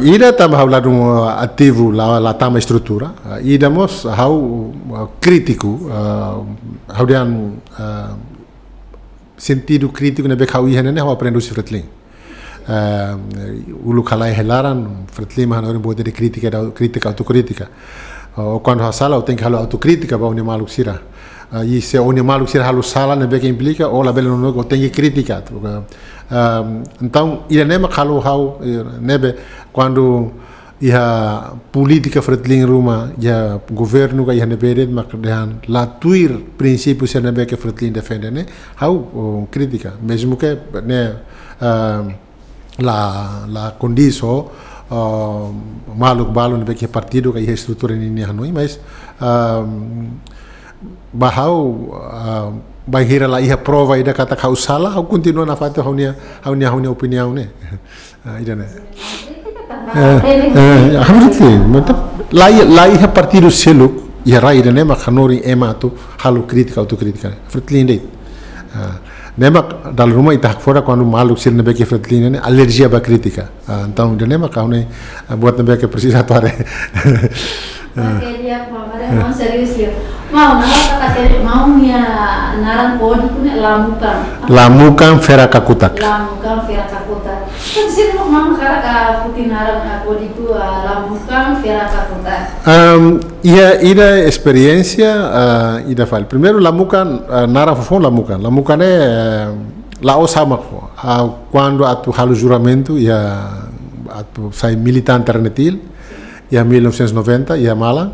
ida também how lado ativo la tama estrutura ida mos how crítico how dan sentido crítico nebe how ihene how aprendo se fretlin ulu kalai helaran Fretlin hanorin bote de crítica autocrítica o quando ha sala tem que halo autocrítica ba malu sira e se o malu sira halo sala ne be que implica ou la bela no tem que crítica então ele nem halo hau nebe quando ia política Fretlin ruma ia governo ga ia neberet mak dan la tuir princípios se nebe que Fretlin defende né hau crítica mesmo que né la condiso maluk balon be que partido que estrutura ni hanoi mas bahau bahira la ia prova ida kata kau salah au continua na fata haunia opinião ne ida ne hamriti mantap la ia partido seluk ia rai ida ne makhanori ema tu halu crítica autocrítica Fretlin dei Nemak dal rumah itah fora quando maluk sir nebe que Fretlin ne alergia ba crítica então de nemak kau ne buat nebe que precisa atuare
dia mau serius yo mau mau ya naran kodi kune lamukan fera kakutak kan sir mau kara putin naran kodi tu lamukan fera kakutak
ida experiencia ida fal primeiro lamukan nara fofon lamukan la osama quando atu halu juramento ia atu sai militante renetil ia 1990 ia Malang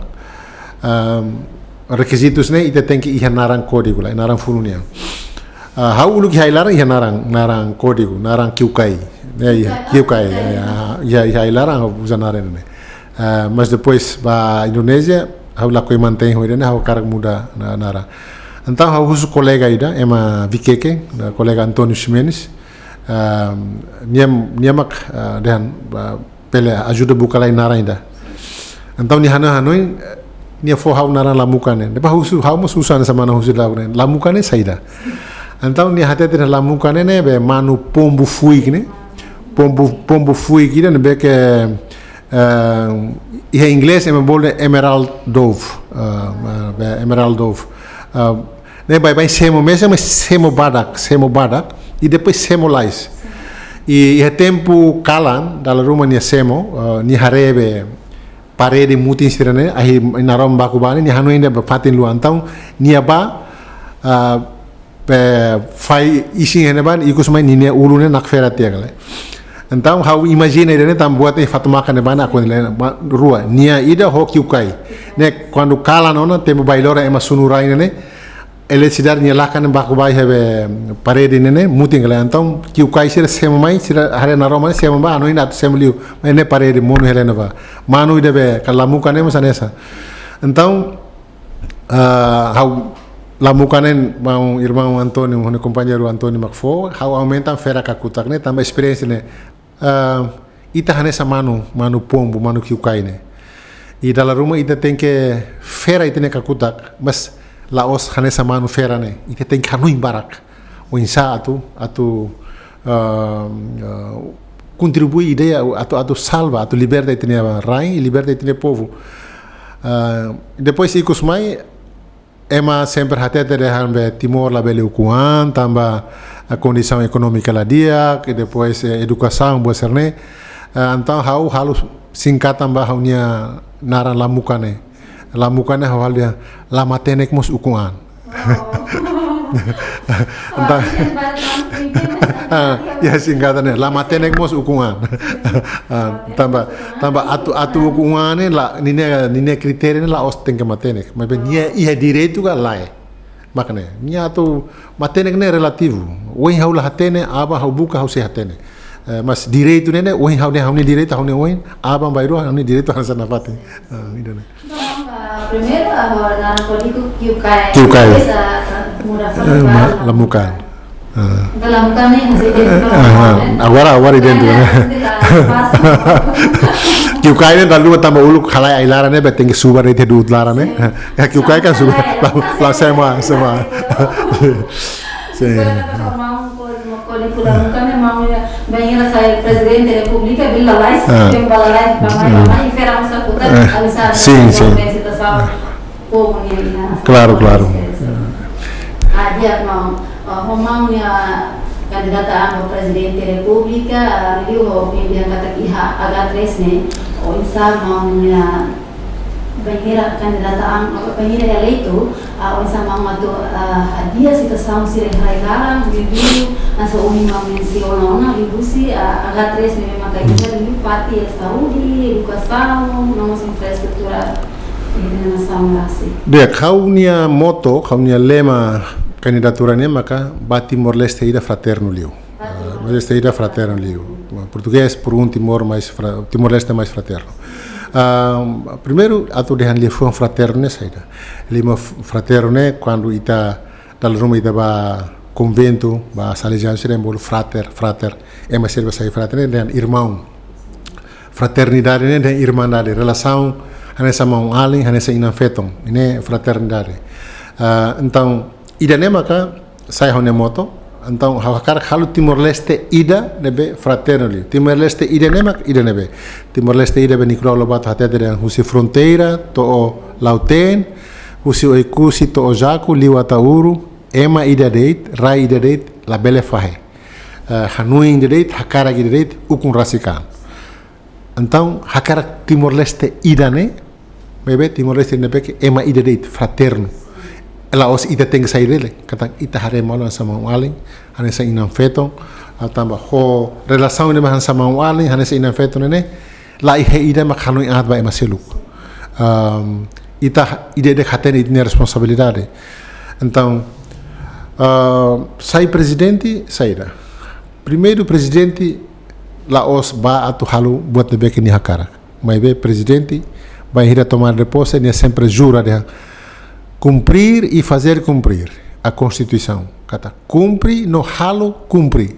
requisitos ne ita tem que ia narang código narang fununia hau ulu ki hailarang ia narang código narang kiukai Kiukai, ia larang usar nara né. Mas depois ba Indonésia, hau lakoi mantém hoje né, hau karak muda nara. Então hau uso colega ida, ema Vikeke, colega Antônio Ximenes, niamak dan pele ajuda buka lain nara ainda. Então ni Hanoi nia fo hau nara lamukane. Depois hau mas usar sama na usu lamukane saída. Então ni hati na lamukane né, be manu pombo fui né. Pombo fui aqui, né, be que em inglês é boleh emerald dove, emerald dove. Né, vai semo mesmo, mas semo badak, e depois semo lais. E tempo kalan, dalam rumah ni semo, ni harebe parede mutin sirene, ahi narom bakubani, ni hanu ainda fatin lu antau, ni aba fai isi heneban, ikus main ni ulu ne nak ferat ya kali. Então, how imagine ele tam buat fatuma ne bana aku rua nia ida ho kiukai ne quando kala nona temo bailora ema sunurai ne ele sidar nia lakan baku bai have parede ne muting ele então kiukai sira sema mai sira hare naroma sema ba no ina sema liu ne parede monu helena ba manu ida be kalamu kane masanesa então how lamukanen mau irmão Antônio um companheiro Antônio Macfo how aumenta fera kakutak ne tambah experiência ne ita hanesa manu pombo manu kiukai ne e dalam rumah ita tem que fera ita ne kakutak mas laos hanesa manu fera ne ita tem que hanuin barak o insa atu contribui ideia atu salva atu liberta ita ne rai e liberta ita ne povo depois ikus mai ema sempre hati de Timor la bele ukuan tambah a condição econômica lá dia que depois educação boa serne então hau halu singkat tambah haunya nara lamukane hau halia lamatenek mos ukuan entah ya singkatannya lamatenek mos ukuan tambah atu ukuan la nine kriteria la os tem que matenek mas ia direito ga lai makanya nia atu matenek ne relativo oi hau la hatene aba hau buka hau se hatene mas direito ne oi hau ne direito hau ne oi aba bairo hau ne direito hansa na pate idane
primeiro na político kiukai
lamukan
lamukan ni
agora idento né kiukai ne dalu tambah ulu khalai ailara ne beteng subar itu dud lara ne kiukai kan subar la sama
mau banhira sai presidente da república bila lais tem balalai mamai fera musa putra alisa
sim
povo ni
claro
dia mau kandidata ang presidente da república review ho pilihan kata iha agak tres ne o insa mau banhira kandidata ang banhira eleito o insa mau matu hadiah situação sire larang review nasa umi mau menciona review si agak tres ne memang kayak review parti saúde educação nossa infraestrutura ini sama sih
dia kaunia moto kaunia lema candidaturanya maka Timor Leste ida fraterno liu. Leste ida fraterno liu. Português por Timor Leste mais fraterno. Primeiro atu dehan li foi fraterno saída. Lima fraterno quando ita dal rumah ita ba convento ba salesiano sira bol frater é mais serba sai fraterno dan irmão. Fraternidade ne dan irmandade, relação hanesa mau alin hanesa inafetom. Ini fraternidade. Então ida ne maka saya hone moto então hawakar halu Timor Leste ida nebe fraterno Timor Leste ida ne mak ida nebe Timor Leste ida be nikro lobat hate de husi fronteira to lauten husi oikusi to ojaku liwatauru ema ida deit rai ida deit la bele fahe hanuin ida deit hakara ida deit ukun rasikan então hakar Timor Leste ida ne bebe Timor Leste nebe ke ema ida deit fraterno ela os ita tem que sair dele kata ita hare malo sama waling hanesa inam feto tambah ho relação dengan sama waling hanesa inam feto ne la ihe ida makhano ingat ba emaseluk ita ide de khaten idne responsabilidade então sai presidente saída primeiro presidente laos ba atu halu buat nebe que ni hakara. Mas be presidente vai ir a tomar reposo e sempre jura de cumprir e fazer cumprir a Constituição. Kata cumpre no halo cumpre.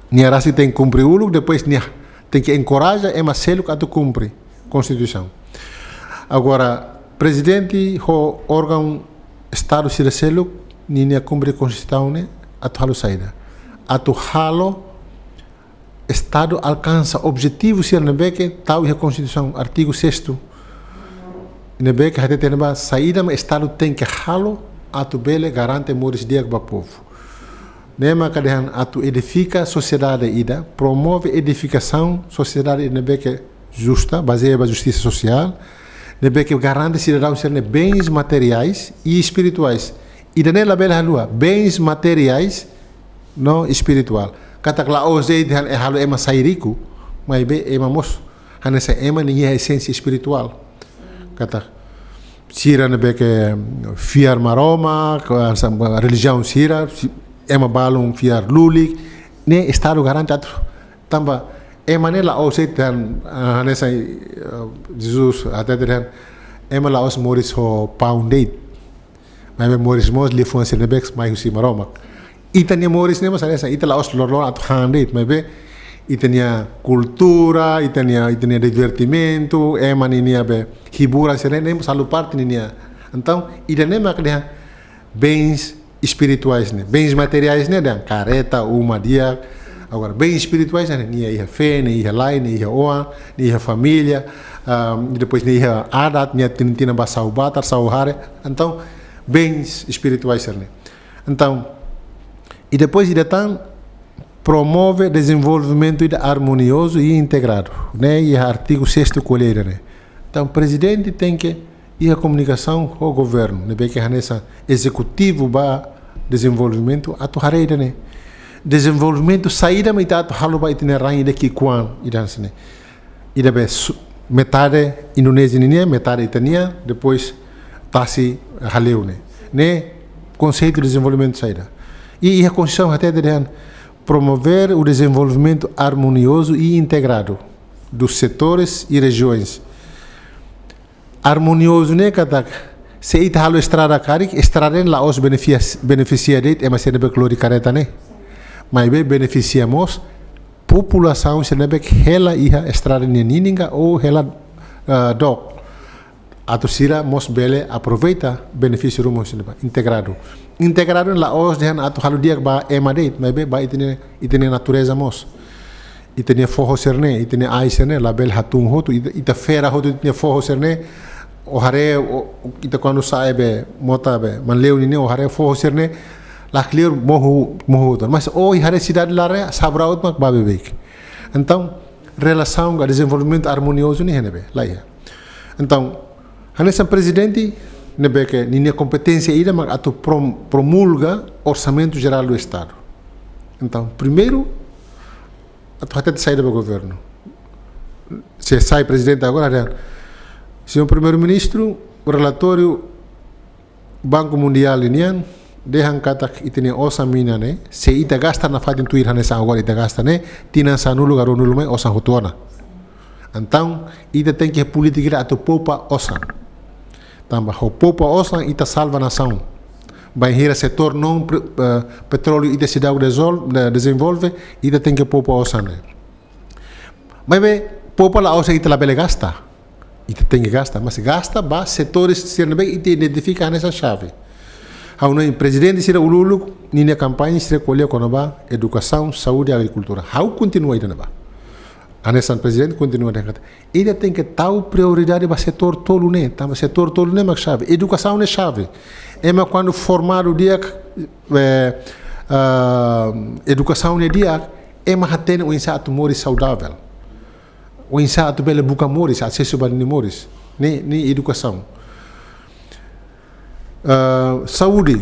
Nia rasi tem cumprir ulu, depois nia tem que encorajar e macelo que tu cumpre Constituição. Agora presidente o órgão Estado siraselo nia cumpre Constituição né atu halo saída. Atu halo Estado alcança objetivos se nebeke tal a Constituição artigo 6º nebeke hate teneba saída mas Estado tem que halo atu bele garante moris dia para povo. Nema kadehan atu edifica sociedade ida, promove edificação sociedade nebeke justa, baseada na justiça social, nebeke garante cidadãos serem bens materiais e espirituais. Ida nela bela halua, bens materiais não espiritual. Kata kala ozei de halu ema sairiku, mas be ema mos, hanessa ema ninha essência espiritual. Kata sira nebeke fiar maroma, a religião sira, ema balum fiar lulik, ne estado garantado. Tamba ema ne la ozei dan hanessa Jesus até dan ema la os moris ho poundate. Mas be moris mos li fonse nebek mai husi maroma. Itania moris nema saresa ita la os lorlor at handit mebe itania cultura itania divertimento ninia be hiburan serene salu parte ninia então ida nema que bens espirituais né bens materiais né dan careta uma dia agora bens espirituais né nia ia fé nia ia lai nia ia oa nia ia família depois nia ia adat nia tintina basau batar sauhare então bens espirituais né então e depois ele promove desenvolvimento harmonioso e integrado, né? E artigo 6º colheira, né? Então, o presidente tem que ir a comunicação com o governo, né? Porque nessa executivo ba desenvolvimento atuareira, né? Desenvolvimento saída mas atu halu ba itinerário de Kikuan, idan né? E depois metade Indonésia né? Metade Itania, depois Tassi haleu, né? Conceito de desenvolvimento saída. E a Constituição até de promover o desenvolvimento harmonioso e integrado dos setores e regiões. Harmonioso né kata se ita halo estrada karik estrada la os beneficia det ema se nebe glori careta né. Mas be beneficiamos população se nebe hela iha estrada nininga ou hela dok. Atau sira mos bele aproveita benefício rumos integrado. Integrado la os dehan atu halu dia ba emadeit, mas be ba itene natureza mos. Itene forro serne, itene ai serne, la bel hatung hotu, ita fera hotu itene forro serne, o hare ita quando sai be mota be, man leu ni o hare forro serne, la clear mohu mas o hare cidade la re sabraut mak ba bebek. Então, relação com desenvolvimento harmonioso ni henebe, lá ia. Então, hanessa presidente nebe que ninha competência ida mas atu promulga orçamento geral do Estado. Então, primeiro atu até sair do governo. Se sai presidente agora, senhor primeiro-ministro, o relatório Banco Mundial inian dehan katak itine orçamento né, se ita gasta na fadin tuir hanessa agora ita gasta né, tina sanulu garo nulu mai osan hutuana. Então, ita tem que política atu poupa osan. Tambah o popa osan ita salva nação. Vai hira setor não petróleo ita cidade desenvolve ita tem que popa osan. Mas be popa la osa ita la bele gasta. Ita tem que gasta, mas gasta ba setores sirne ita identifica nessa chave. Hau no presidente sira ululu nina campanha sira colher konoba educação, saúde e agricultura. Hau continua ita ba. Anesan presidente continua dengan kata, ele tem que tal prioridade para setor tolo né, também setor tolo né, mas chave, educação é chave. É mas quando formar o dia, educação é dia, é mas tem o insato moris saudável, o insato bela buca moris, acesso para moris, nem educação. Saúde,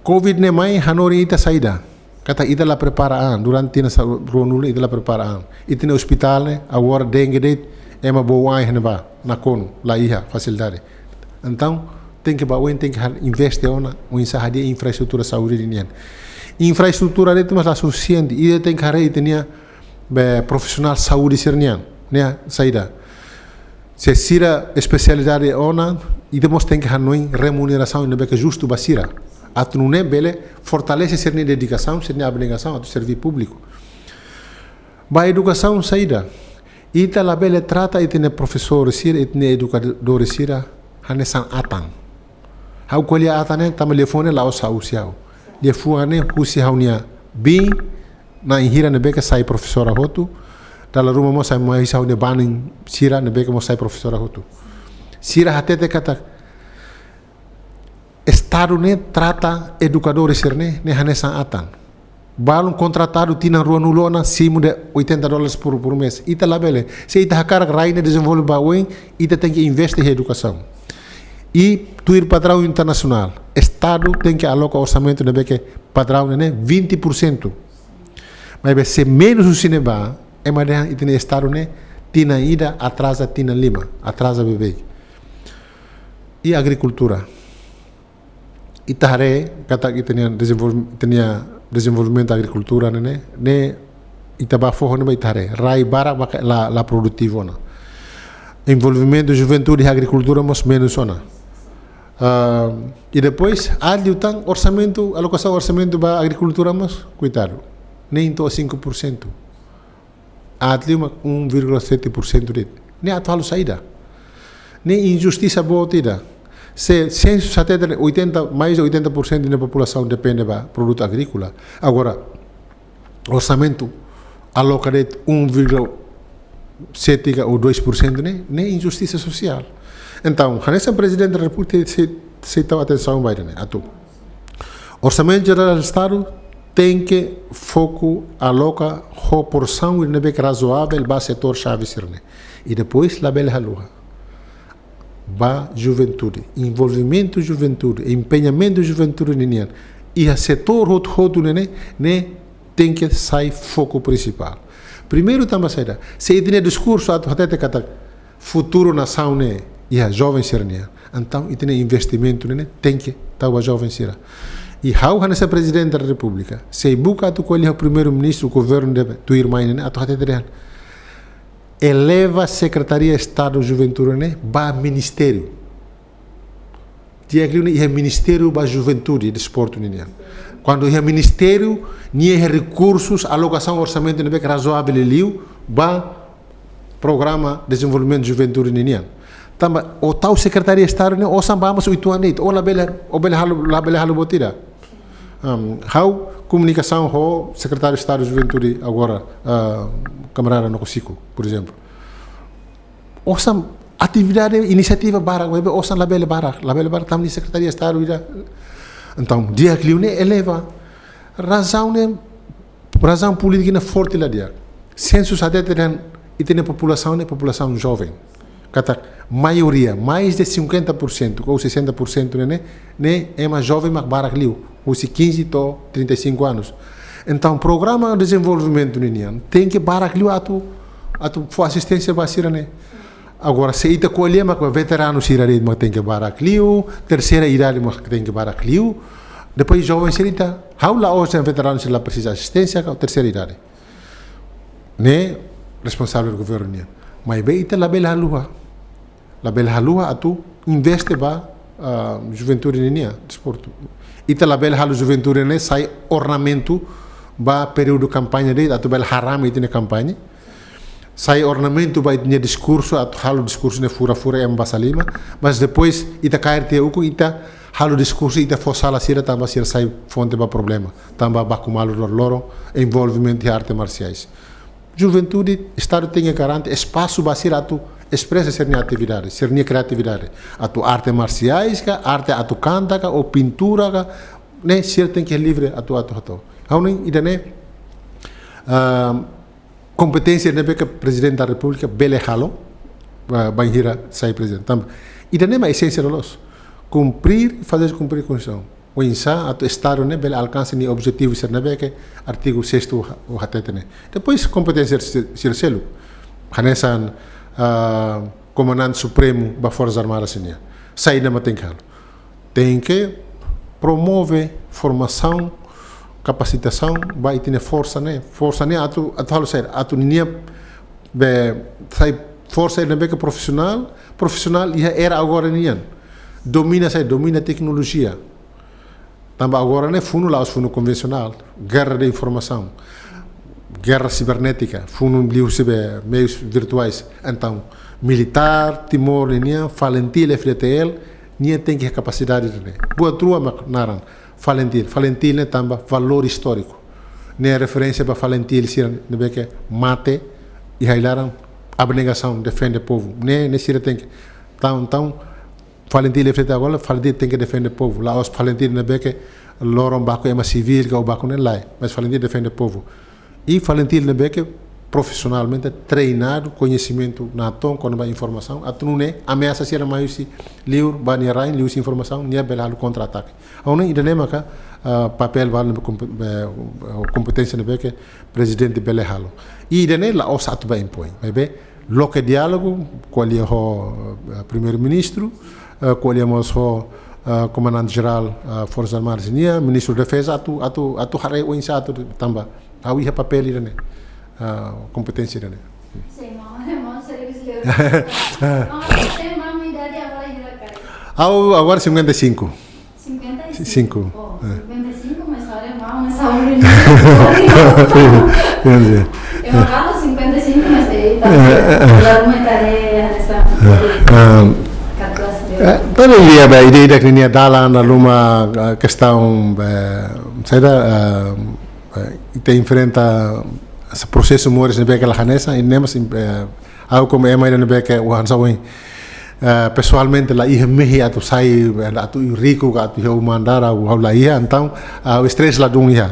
Covid né mãe, hanori ita saída. Kata ita la preparaan durante tina ronul ita la preparaan ita no hospital ne agora dengue det ema boai hena na kon la iha facilidade então tem que tem que investir ona o insa de infraestrutura saúde nian infraestrutura det mas la suficiente ita tem que ita nia profissional saúde sirnian, né, saída. Se sira especialidade ona, e temos tem que hanoi remuneração e que justo basira. Atu não é bele fortalece sirnia dedicação, sirnia abnegação atu serviço público. Ba educação saída. Ita la bele trata e tem professor sira e tem educador sira, hanesan atang. Hau kuliah atane tama telefone la osa usiau. Dia fuane husi haunia bi na ihira nebe que sai professora hotu. Dala rumah mo sai mo hisa haunia banin sira nebe que mo sai professora hotu. Sira hatete kata Estado ne trata educadores sirne ne hanesan atang. Balum contratado tina rua nulona simu de $80 por mês. Ita labele. Se ita hakar raine desenvolve bawin, ita tem que investir em educação. E tuir padrão internacional. Estado tem que alocar orçamento de que padrão né 20%. Mas se menos o cinema, é mais e tem estado né tina ida atrasa tina lima, atrasa bebê. E agricultura. Itahare kata que tinha desenvolvimento da agricultura né itaba forro né itahare rai bara la produtivo na. Envolvimento de juventude e agricultura mas menos ona. E depois adiutan orçamento, alocação orçamento para agricultura mas cuidado. Nem to 5%. Adli 1,7% de. Nem atual saída. Nem injustiça boa tida. Se censo até 80 mais de 80% da população depende da produto agrícola. Agora orçamento aloca de 1,7 ou 2% nem injustiça social. Então, nesse presidente da República se está atenção vai né, atu. Orçamento geral do Estado tem que foco aloca a porção e nebe razoável para setor chave sirne. E depois la bela lua. Ba juventude, envolvimento juventude, empenhamento juventude ninian. E a setor outro né tem que sair foco principal. Primeiro também saída. Se tem discurso até kata futuro nação né e a jovem sernia. Então e tem investimento né tem que tá a jovem será. E how nesse presidente da República. Se buca tu colhe o primeiro-ministro, o governo de tu irmã né até ter eleva a Secretaria de Estado de Juventude né para ministério. Dia que é ministério para juventude e desporto né. Quando é ministério, nem recursos, alocação orçamento né que razoável liu para programa de desenvolvimento de juventude né. Também o tal Secretaria de Estado né o sambamos o ituanete, o labela halu botira. How comunicação ho Secretário de Estado de Juventude agora camarada no Cosico, por exemplo. Osam atividade iniciativa barak, osam labela barak também Secretaria de Estado ida. Então dia que ele eleva razão política forte lá dia. Census até tem população jovem. Kata maioria, mais de 50% ou 60% né é mais jovem mas barak liu, os 15 to 35 anos. Então, programa de desenvolvimento ninian tem que barak liu atu assistência basira né. Agora se ita colher mas veterano sirare mas tem que barak liu, terceira idade mas tem que barak liu. Depois jovem serita, how la hoje veterano se lá precisa assistência com terceira idade. Né responsável do governo né. Mas bem ita la bela halua atu investe ba juventude nenia desporto. Ita la bela halu juventude ne sai ornamento ba período campanha de atu bela haram itine campanha. Sai ornamento ba itine discurso atu halu discurso ne fura em basalima, mas depois ita KRT uku ita halu discurso ita fossala sira tamba sira sai fonte ba problema. Tamba ba kumalo loro envolvimento de arte marciais. Juventude, Estado tem que garantir espaço para ser atu expressa certa atividade, certa criatividade. Atu arte marciais, arte atu canta, ou pintura, né? Ser tem que livre atu. Então, idane competência né que presidente da República bele halo, banhira sai presidente. Então, idane a essência dos cumprir, fazer cumprir a Constituição. O insa atau Estado né bele alcance ni objetivo ser né que artigo 6º o hatete né. Depois competência ser selo. Hanesan comandante supremo da Forças Armadas senia. Saída tem que promover formação capacitação vai ter força né atu falo sério atu ninha be sai força ele bem que profissional ia era agora ninha domina tecnologia também agora né funo lá os funo convencional guerra de informação guerra cibernética funo liusibe meios virtuais então militar Timor ninha falentil FDTL ninha tem que capacidade né boa trua naran falentil né também valor histórico né referência para falentil se né que mate e hailaram abnegação defende o povo né se tem que então falentil FDTL agora falentil tem que defender o povo lá os falentil né que lorom baco é civil que o baco né lá mas falentil defende o povo e falentil né que profissionalmente treinado conhecimento na tom quando vai informação atune ameaça ser mais se liur banirain liur informação nia belalo contra-ataque aonde ainda nem maka papel vale competência ne que presidente belehalo e ainda nem lá os atu bem põe bem loque diálogo com o primeiro-ministro com o comandante geral forças armadas nia ministro da defesa atu hare o insatu tamba awi papel ainda nem competência né?
Sim, mau serviço tem uma idade agora ainda
agora 55.
55. Oh, 55, mas olha mal, mas saúde. Eu falo 55, mas aí tá. Lá uma tarefa nessa.
Pero dia ba ideia que ninha dala na luma questão saída tem enfrenta esse processo mores ne beke la hanesa e nemas ao como é mais ne beke o hansawen pessoalmente lá ia mehi atu sai atu rico atu eu mandar ao lá ia então o stress lá dum ia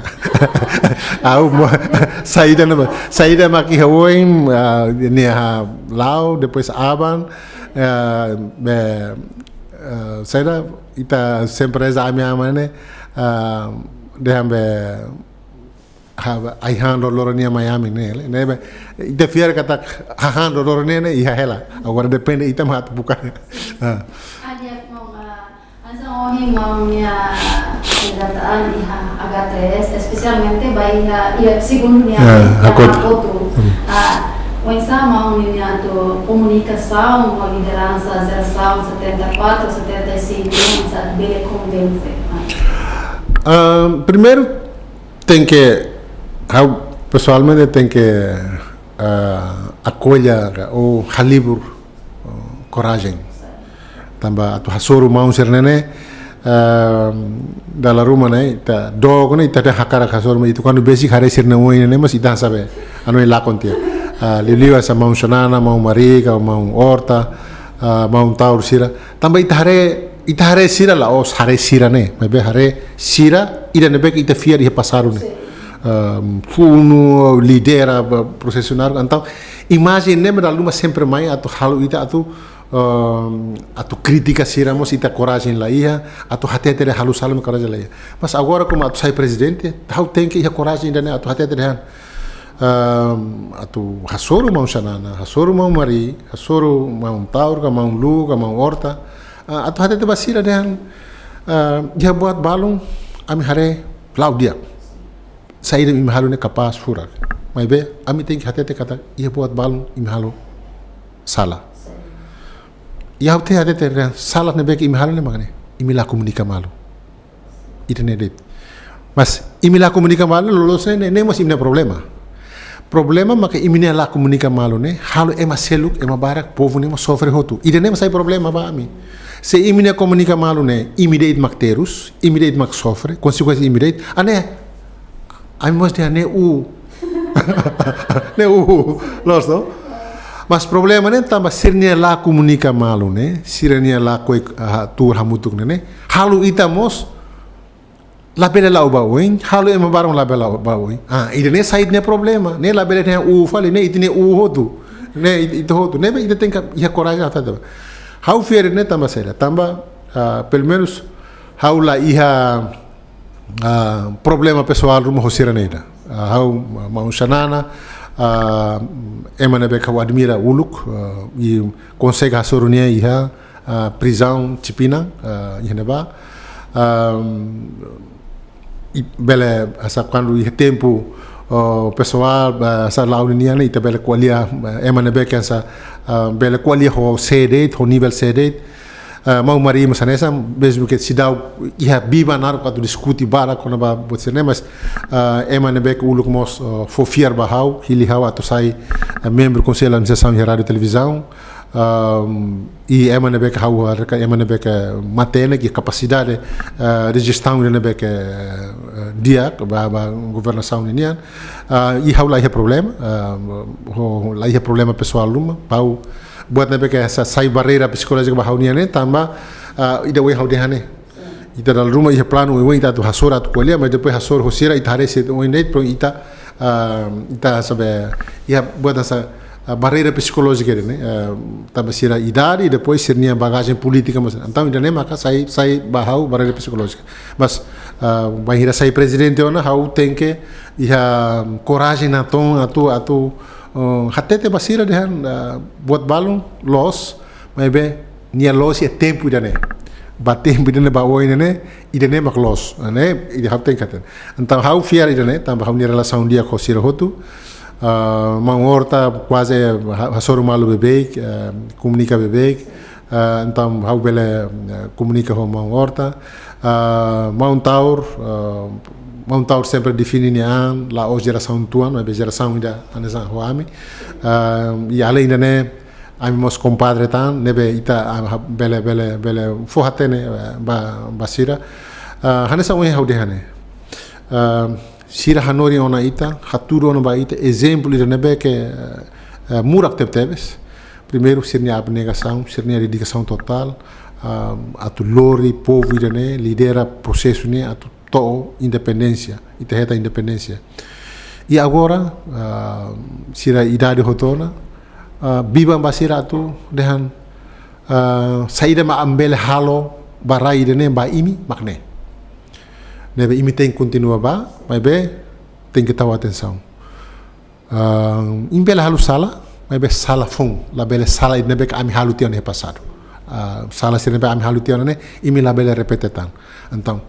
ao saída maqui hoem ne lao depois aban saída ita sempre a minha mãe de ai hando loronia Miami né ite fier kata hando loronia né ia hela agora depende ita mat bukan
Adia mau ansa mau minha pendataan iha H3 especialmente baia ia segundo minha outro Wensa mau minha to comunicação uma liderança geração 74 75 sabe bem convence
primeiro tem que pessoalmente tem que acolher o calibre coragem também atu hasoro mau sernene dalam rumah né ita dog né ita hakara hasoro itu quando basic hare sirne moine né mas ita sabe anu lakon tia liliu asa mau sanana mau mariga mau horta mau taur sira também ita hare sira la os hare sira né mebe hare sira ida nebe ita fiar ia passaru né funo lidera processionar então imagine né da luma sempre mais atu halu ita atu crítica siramos ita coragem lá ia atu hatete de halu salam coragem lá ia mas agora como atu sai presidente how tem que ia coragem ainda né atu hatete de atu hasoro mau sanana hasoro mau mari hasoro mau taur mau luga mau horta atu hatete basira de dia buat balung ami hare Claudia saída im halu ne capaz furar mas be ami tem que hatete kata ia buat balung im halu sala ia te hatete sala ne be im halu ne magane imila comunica malu itu ne det mas imila comunica malu lolos ne mas imna problema maka imina la comunica malu ne halu ema seluk ema barak povo ne sofre hotu ide ne sai problema ba ami se imina comunica malu ne immediate mak terus immediate mak sofre consequência immediate ane ai mos de ane ne los no mas problema ne tamba sirnia la comunica malu ne sirnia la koi tu hamutuk ne halu itamos la bela la ubaoin halu ema barang la bela ubaoin ide ne side ne problema ne la bela ne fali ne itine hotu ne ito hotu ne ide tem que ia coragem até how fier ne tamba sera tamba pelo menos how la iha problema pessoal rumo hosira neida how mau sanana emane be ka admira uluk e consegue hasoronia iha prisão tipina ihneba bele asa quando ia tempo pessoal asa lá unia ita bele qualia emane beke asa bele qualia ho sede ho nível sede mau mari masanesa mesmo que se dá ia biba nar quando discute bara quando ba botsene mas emane beke uluk mos fofiar bahau hili hawa to sai membro conselho de administração de rádio e televisão e emane beke hawa emane beke matene que capacidade de gestão de beke dia ba governação unian e haula ia problema lá ia problema pessoal luma pau buat nabe ke sai barreira psikologika ba haunian tamba ida we haudehane ita dal rumah ia plano we ita tu hasora tu kolia mas depois hasor hosira ita rese we net pro ita sabe ia buat essa barreira psicológica né tamba sira idade e depois sirnia bagagem política mas então ida nem maka sai bahau barreira psicológica mas vai hira sai presidente ona hau tem que ia coragem na tom atu hatete basira dehan buat balung los maybe nia los ya tempo idane ba tempo idane ba oine idane mak los ne ide hapten katen então hau fiar idane tamba hau ni relação dia ko sira hotu mangorta quase hasoro malu bebek comunica bebek então hau bele comunica com mangorta Mount Taur sempre define la os geração tuan, mas geração ainda anesa hoami. E além ainda né, amigos compadre tan, nebe ita bele fohate ne basira. Hanesa oi haude hane. Sira hanori ona ita, haturo ona ba ita, exemplo de nebe que murak tebes. Primeiro sirnia abnegação, sirnia dedicação total. Atu lori povo irane lidera processo ne atu to independência e terreta independência e agora sira idade hotona biba basira tu dehan saída ma ambele halo barai dene ba imi makne nebe imi tem continua ba mas be tem que tahu atenção imbele halu sala mas be sala fun la bele sala nebe ka ami halu tione passado sala sira nebe ami halu tione ne imi la bele repetetan então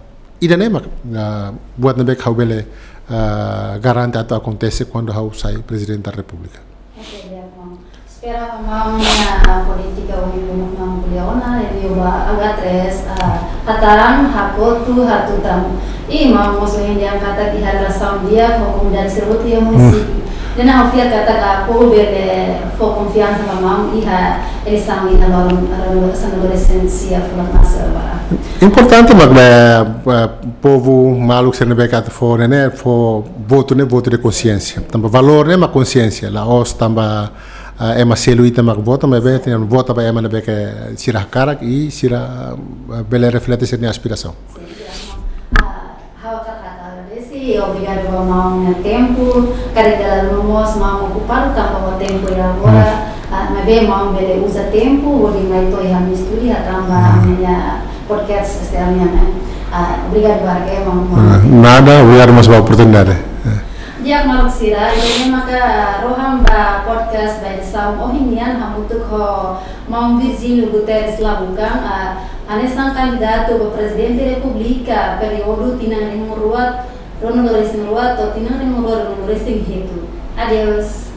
ida mak buat nebek hau bele garante atau acontece quando hau sai presidente da república.
Spera mamanya politika umum ng Leona e ba agatres hataran hakotu hatutam i mamos hindi ang kata di relação dia com dari serbuti yang município dan hafia kata ka po bele fo confiança mamam iha elisang iha lorong adolescência fulan masa ba
importante mag povo maluk ser nebeka for né for voto de consciência tamba valor né ma consciência la os tamba ema selu ita mag voto mas be tem vota ba ema nebeka sirah karak i sirah bele reflete ser aspiração
obrigado por mau tempo, carregar lumos mau ocupar tanto tempo e agora, mas bem mau bele usa tempo, hoje vai to ia misturi atamba minha podcast este ano obrigado barque mau
nada obrigado mas oportunidade
dia maluk sira ini maka roham ba podcast by saum ohinian hamutuk ho mau Virgínio Guterres labukan anesang kandidato ke presidente republika periodo tinang rimurwat Rono Loresing Ruato, Tinang Rimuro, Rono Loresing Hitu. Adios.